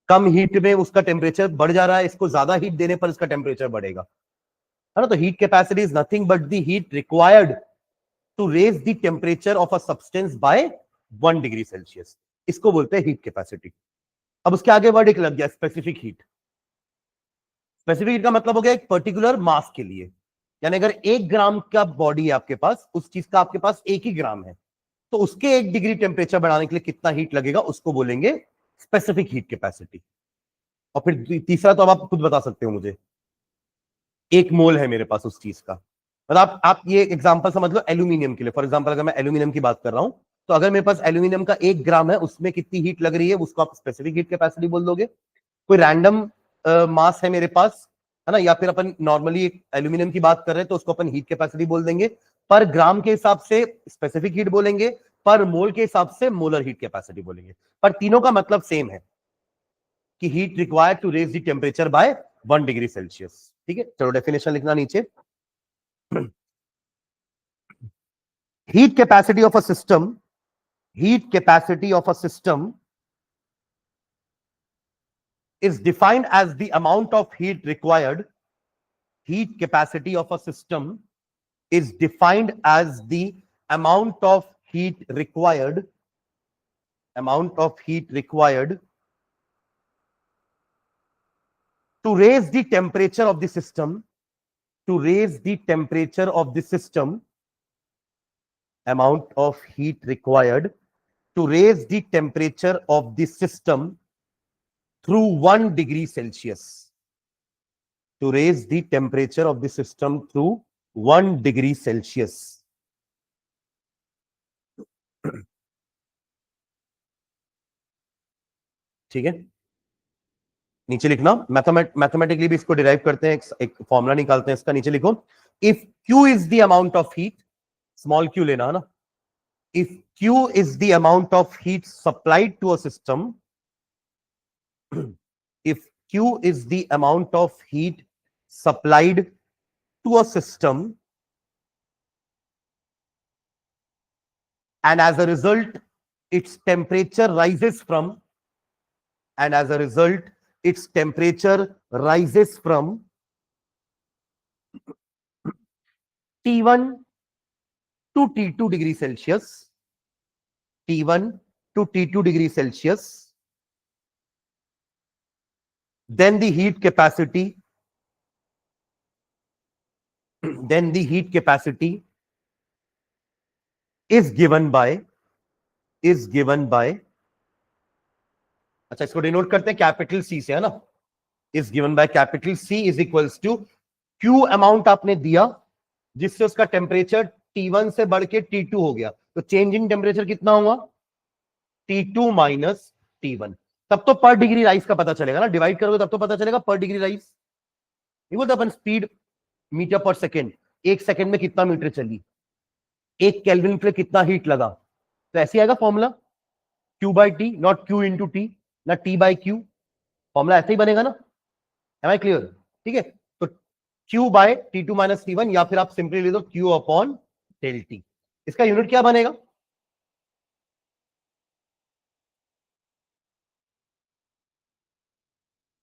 [SPEAKER 1] कम हीट में उसका टेम्परेचर बढ़ जा रहा है, इसको ज्यादा हीट देने पर इसका टेम्परेचर बढ़ेगा, है ना। तो heat capacity is nothing but the heat required to raise the temperature of a substance by 1 degree Celsius, इसको बोलते हैं हीट कैपेसिटी। अब उसके आगे वर्ड एक लग गया, स्पेसिफिक हीट। स्पेसिफिक हीट का मतलब हो गया एक पर्टिकुलर मास के लिए, यानी अगर 1 ग्राम का बॉडी है आपके पास, उस चीज का आपके पास 1 ही ग्राम है, तो उसके 1 डिग्री टेम्परेचर बढ़ाने के लिए कितना हीट लगेगा, उसको बोलेंगे स्पेसिफिक हीट कैपेसिटी। और फिर तीसरा तो अब आप खुद बता सकते हो मुझे, 1 मोल है मेरे पास उस चीज का। मतलब आप ये एग्जांपल समझ लो एल्यूमिनियम के लिए। फॉर एग्जांपल अगर मैं एल्यूमिनियम की बात कर रहा हूं, तो अगर मेरे पास एल्यूमिनियम का 1 ग्राम है, उसमें कितनी हीट लग रही है, उसको आप स्पेसिफिक हीट कैपेसिटी बोल दोगे। कोई रैंडम मास है मेरे पास, है ना, या फिर अपन नॉर्मली एल्यूमिनियम की बात कर रहे हैं, तो उसको अपन हीट कैपेसिटी बोल देंगे। पर ग्राम के हिसाब से स्पेसिफिक हीट बोलेंगे, पर मोल के हिसाब से मोलर हीट कैपेसिटी बोलेंगे, पर तीनों का मतलब सेम है। कि heat required to raise the temperature by 1 degree Celsius. ठीक है, चलो डेफिनेशन लिखना नीचे। Heat capacity of a system, heat capacity of a system is defined as the amount of heat required. Heat capacity of a system is defined as the amount of heat required, amount of heat required to raise the temperature of the system, to raise the temperature of the system, amount of heat required to raise the temperature of the system through 1 degree Celsius, to raise the temperature of the system through 1 degree Celsius. ठीक है, नीचे लिखना, mathematically भी इसको derive करते हैं, एक formula निकालते हैं इसका। नीचे लिखो, if Q is the amount of heat, small q लेना है ना, if Q is the amount of heat supplied to a system, if Q is the amount of heat supplied to a system, and as a result its temperature rises from, and as a result its temperature rises from T1 to T2 degree Celsius, T1 to T2 degree Celsius, then the heat capacity, then the heat capacity is given by, अच्छा इसको denote करते हैं capital C से, है ना, is given by capital C is equals to Q amount आपने दिया जिससे उसका टेम्परेचर T1 से बढ़ के T2 हो गया, तो चेंज इन टेम्परेचर कितना हुआ, T2 माइनस T1। तब तो पर डिग्री राइज का पता चलेगा ना, डिवाइड करोगे तब तो पता चलेगा पर डिग्री राइज। ये बोलते अपन स्पीड मीटर पर सेकेंड, एक सेकेंड में कितना मीटर चली, एक केल्विन पे कितना हीट लगा, तो ऐसे आएगा formula Q by T, not Q into T, ना T बाई Q, फॉर्मूला ऐसे ही बनेगा ना। Am I clear? ठीक है, तो Q bye T2 minus T1, या फिर आप सिंपली ले दो Q अपॉन डेल टी। इसका यूनिट क्या बनेगा,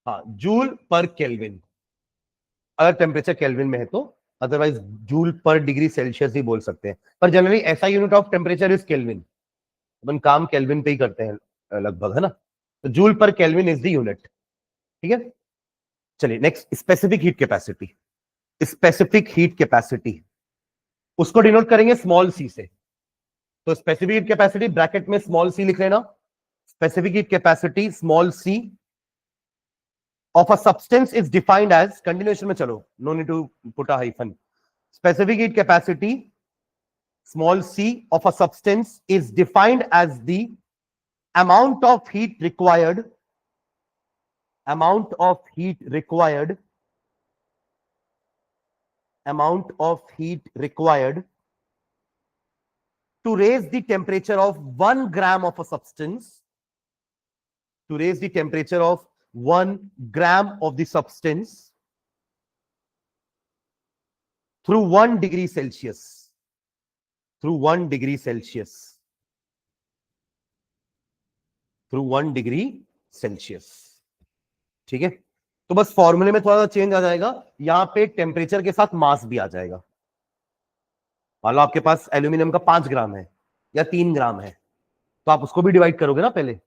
[SPEAKER 1] हाँ, जूल पर केल्विन, अगर टेम्परेचर केल्विन में है तो, otherwise joule per degree Celsius ही बोल सकते हैं, पर जनरली ऐसा unit of temperature is kelvin, अपन काम केल्विन पे ही करते हैं लगभग, है ना, तो जूल पर केल्विन इज द यूनिट। ठीक है, चलिए next, specific heat capacity, specific heat capacity उसको डिनोट करेंगे स्मॉल सी से, तो स्पेसिफिक हीट कैपेसिटी ब्रैकेट में स्मॉल सी लिख लेना, specific heat capacity small C of a substance is defined as, continuation में चलो, no need to put a hyphen, specific heat capacity small c of a substance is defined as the amount of heat required, amount of heat required, amount of heat required to raise the temperature of 1 gram of a substance, to raise the temperature of 1 gram of the substance through 1 degree Celsius, through 1 degree Celsius, through 1 degree Celsius। ठीक है, तो बस फॉर्मूले में थोड़ा सा change आ जाएगा, यहां पे टेम्परेचर के साथ मास भी आ जाएगा। मान लो आपके पास एल्यूमिनियम का 5 ग्राम है या 3 ग्राम है, तो आप उसको भी डिवाइड करोगे ना पहले।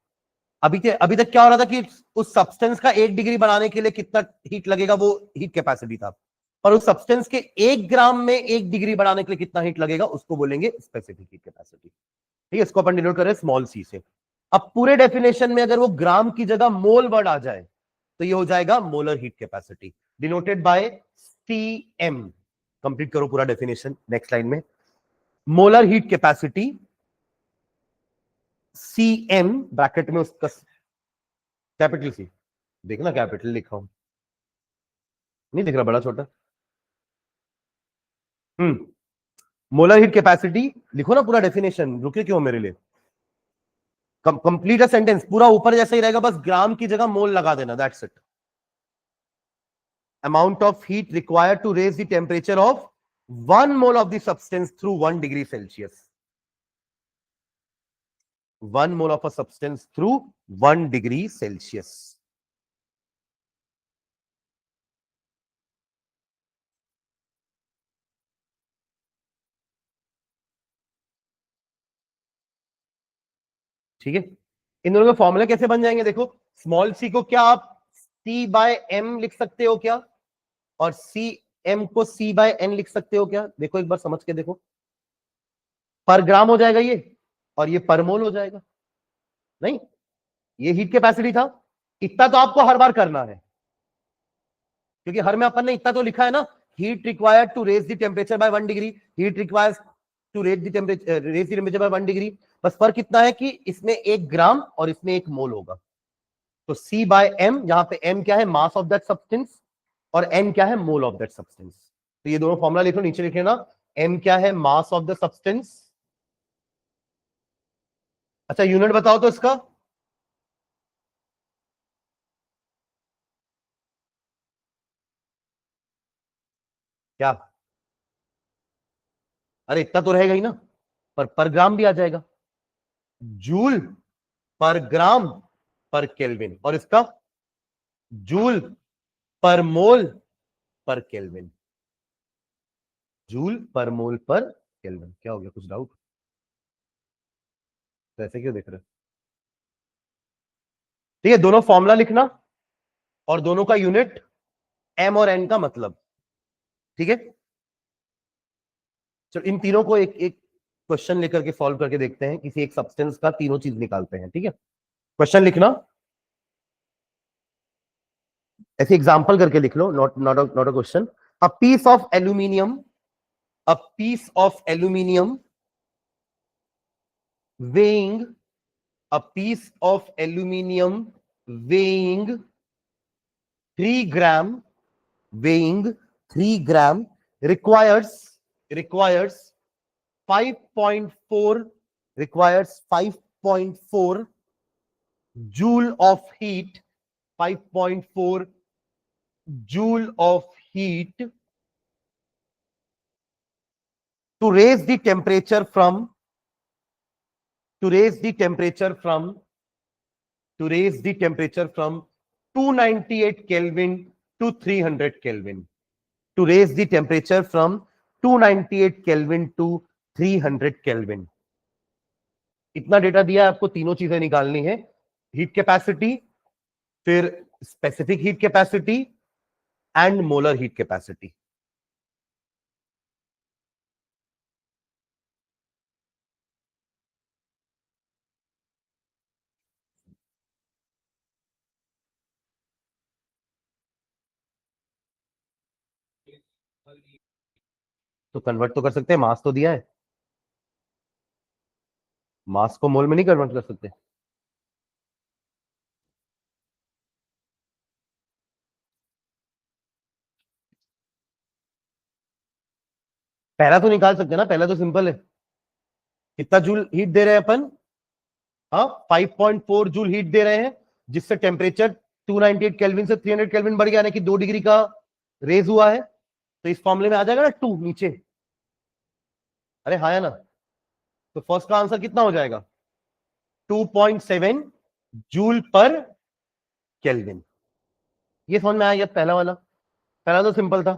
[SPEAKER 1] अभी तक क्या हो रहा था कि उस सब्सटेंस का 1 डिग्री बनाने के लिए कितना हीट लगेगा, वो हीट कैपेसिटी था, पर उस सब्सटेंस के 1 ग्राम में 1 डिग्री बनाने के लिए कितना हीट लगेगा, उसको बोलेंगे स्पेसिफिक हीट कैपेसिटी। ठीक है, इसको अपन डिनोट करें स्मॉल सी से। अब पूरे डेफिनेशन में अगर वो ग्राम की जगह मोल वर्ड आ जाए तो ये हो जाएगा molar heat capacity, denoted by Cm। Complete करो पूरा डेफिनेशन नेक्स्ट लाइन में, molar heat capacity Cm bracket में उसका कैपिटल सी, देखना कैपिटल लिखा हूं, नहीं दिख रहा, बड़ा छोटा, मोलर हीट कैपेसिटी लिखो ना पूरा डेफिनेशन, रुके क्यों मेरे लिए, कंप्लीट अ सेंटेंस, पूरा ऊपर जैसे ही रहेगा, बस ग्राम की जगह मोल लगा देना, that's it. Amount of heat required to raise the temperature of 1 mole of the substance through 1 degree Celsius. 1 mole of a substance through 1 degree Celsius. ठीक है, इन दोनों के फॉर्मूले कैसे बन जाएंगे? देखो, स्मॉल सी को क्या आप C बाय M लिख सकते हो क्या? और सी एम को C बाय N लिख सकते हो क्या? देखो एक बार समझ के देखो, पर ग्राम हो जाएगा ये, और ये पर मोल हो जाएगा। नहीं, ये हीट कैपेसिटी था, इतना तो आपको हर बार करना है, क्योंकि हर में अपन ने इतना तो लिखा है ना, heat required to raise the temperature by 1 degree, heat requires to raise the temperature by 1 degree. बस फर्क इतना है कि इसमें 1 ग्राम और इसमें 1 मोल होगा। तो C बाय M, यहां पे M क्या है? मास ऑफ दैट सब्सटेंस, और N क्या है? Mole of that substance. तो ये दोनों फॉर्मूला लिखो, नीचे लिख लेना। M क्या है? Mass of the substance. अच्छा, यूनिट बताओ तो इसका। क्या? अरे इतना तो रहेगा ही ना, पर ग्राम भी आ जाएगा, जूल पर ग्राम पर केल्विन, और इसका जूल पर मोल पर केल्विन। जूल पर मोल पर केल्विन। क्या हो गया, कुछ डाउट? तो ऐसे क्यों देख रहे हो? ठीक है, दोनों फॉर्मूला लिखना और दोनों का यूनिट एम और एन का मतलब। ठीक है, चलो इन तीनों को एक एक क्वेश्चन लेकर के सॉल्व करके देखते हैं, किसी एक सब्सटेंस का तीनों चीज निकालते हैं। ठीक है, क्वेश्चन लिखना, ऐसे एग्जांपल करके लिख लो, not a question. A piece of aluminium, a piece of aluminium weighing, a piece of aluminium weighing 3 gram, weighing 3 gram requires 5.4, requires 5.4 joule of heat, 5.4 joule of heat to raise the temperature from, to raise the temperature from, to raise the temperature from 298 Kelvin to 300 Kelvin. To raise the temperature from 298 Kelvin to 300 Kelvin. इतना data दिया है आपको, तीनों चीजें निकालनी है, heat capacity, फिर specific heat capacity and molar heat capacity. तो कन्वर्ट तो कर सकते हैं, मास तो दिया है, मास को मोल में नहीं कन्वर्ट कर सकते? पहला तो निकाल सकते हैं ना, पहला तो सिंपल है। कितना जूल हीट दे रहे हैं अपन? हाँ, 5.4 जूल हीट दे रहे हैं, जिससे टेम्परेचर 298 केल्विन से 300 केल्विन बढ़ गया, यानी कि 2 डिग्री का रेज हुआ है। तो इस फॉर्मूले में आ जाएगा ना 2 नीचे। अरे हाँ, है ना? तो फर्स्ट का आंसर कितना हो जाएगा? 2.7 जूल पर केल्विन। ये समझ में आया? ये पहला वाला, पहला तो सिंपल था,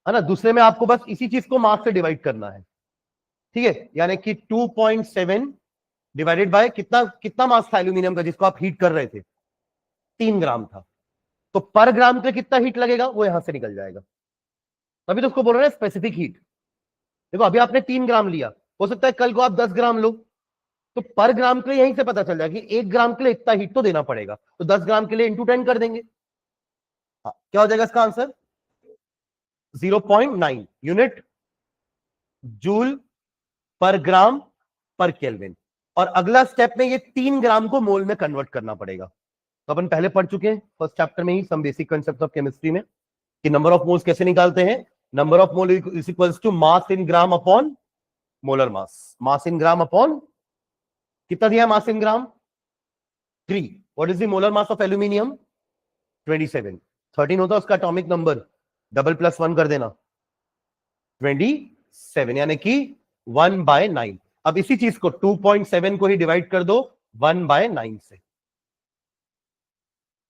[SPEAKER 1] है ना? दूसरे में आपको बस इसी चीज को मास से डिवाइड करना है। ठीक है, यानी कि 2.7 डिवाइडेड बाय कितना, कितना मास था एल्यूमिनियम का जिसको आप हीट कर रहे थे? 3 ग्राम था। तो पर ग्राम पे कितना हीट लगेगा वो यहां से निकल जाएगा, तभी तो उसको बोल रहे हैं स्पेसिफिक हीट। देखो अभी आपने 3 ग्राम लिया, हो सकता है कल को आप 10 ग्राम लो, तो पर ग्राम के लिए यहीं से पता चल जाएगा कि 1 ग्राम के लिए इतना हीट तो देना पड़ेगा, तो 10 ग्राम के लिए इंटू 10 कर देंगे। हाँ, क्या हो जाएगा इसका आंसर? 0.9 यूनिट जूल पर ग्राम पर केल्विन। और अगला स्टेप में ये 3 ग्राम को मोल में कन्वर्ट करना पड़ेगा। तो अपन पहले पढ़ चुके हैं फर्स्ट चैप्टर में ही, some basic concept of chemistry में, कि नंबर ऑफ मोल्स कैसे निकालते हैं। Number of mole is equals to mass in gram upon molar mass, mass in gram upon कितना दिया mass in gram? 3. What is the molar mass of aluminium? 27. 13 होता है उसका एटॉमिक नंबर, डबल प्लस 1 कर देना, 27, यानी कि 1/9. अब इसी चीज को 2.7 को ही डिवाइड कर दो 1/9 से,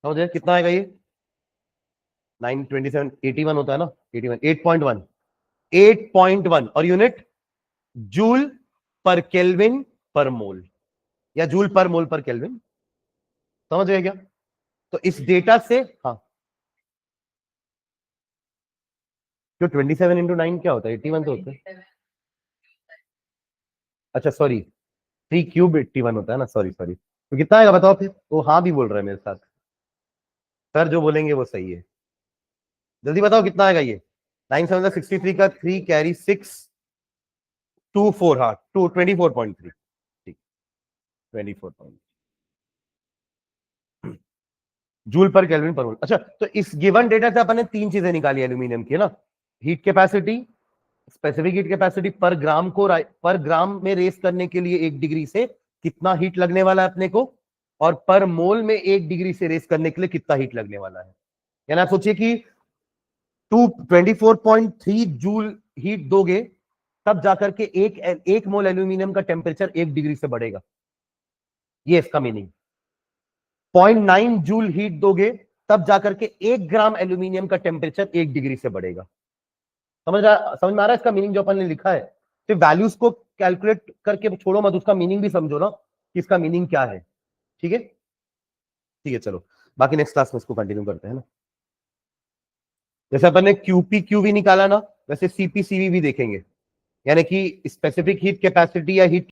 [SPEAKER 1] समझे कितना आएगा ये? 9 27 81 होता है ना, 81 8.1 8.1 और यूनिट जूल पर केल्विन पर मोल या जूल पर मोल पर केल्विन, समझ गए क्या? तो इस डेटा से, हाँ, जो 27 इंटू 9 क्या होता है? 81 तो होता है। अच्छा सॉरी, 3 क्यूब 81 होता है ना, सॉरी सॉरी। तो कितना आएगा बताओ फिर? वो हाँ भी बोल रहा है मेरे साथ, सर जो बोलेंगे वो सही है। जल्दी बताओ कितना आएगा ये? 9 7 63 का 3 कैरी 6 2 4, हाँ 2 24.3, ठीक 24. जूल पर केल्विन पर मोल। अच्छा, तो इस गिवन डेटा से अपन ने 3 चीजें निकाली एल्यूमिनियम की ना, heat capacity, specific heat capacity पर ग्राम को पर ग्राम में रेस करने के लिए 1 डिग्री से कितना हीट लगने वाला है अपने को, और पर मोल में 1 डिग्री से रेस करने के लिए कितना हीट लगने वाला है। यानी आप सोचिए कि 24.3 जूल हीट दोगे तब जाकर के एक मोल एल्यूमिनियम का टेम्परेचर 1 डिग्री से बढ़ेगा, ये इसका मीनिंग। 0.9 जूल हीट दोगे तब जाकर के 1 ग्राम एल्यूमिनियम का टेम्परेचर 1 डिग्री से बढ़ेगा। समझ में आ रहा है इसका मीनिंग जो अपन ने लिखा है? तो वैल्यूज को कैलकुलेट करके छोड़ो मत, उसका मीनिंग भी समझो ना कि इसका मीनिंग क्या है। ठीक है, ठीक है, चलो बाकी नेक्स्ट क्लास में इसको कंटिन्यू करते हैं ना। जैसे अपन ने क्यूपी क्यूवी निकाला ना, वैसे सीपी सीवी भी देखेंगे, यानी कि स्पेसिफिक हीट कैपेसिटी या हीट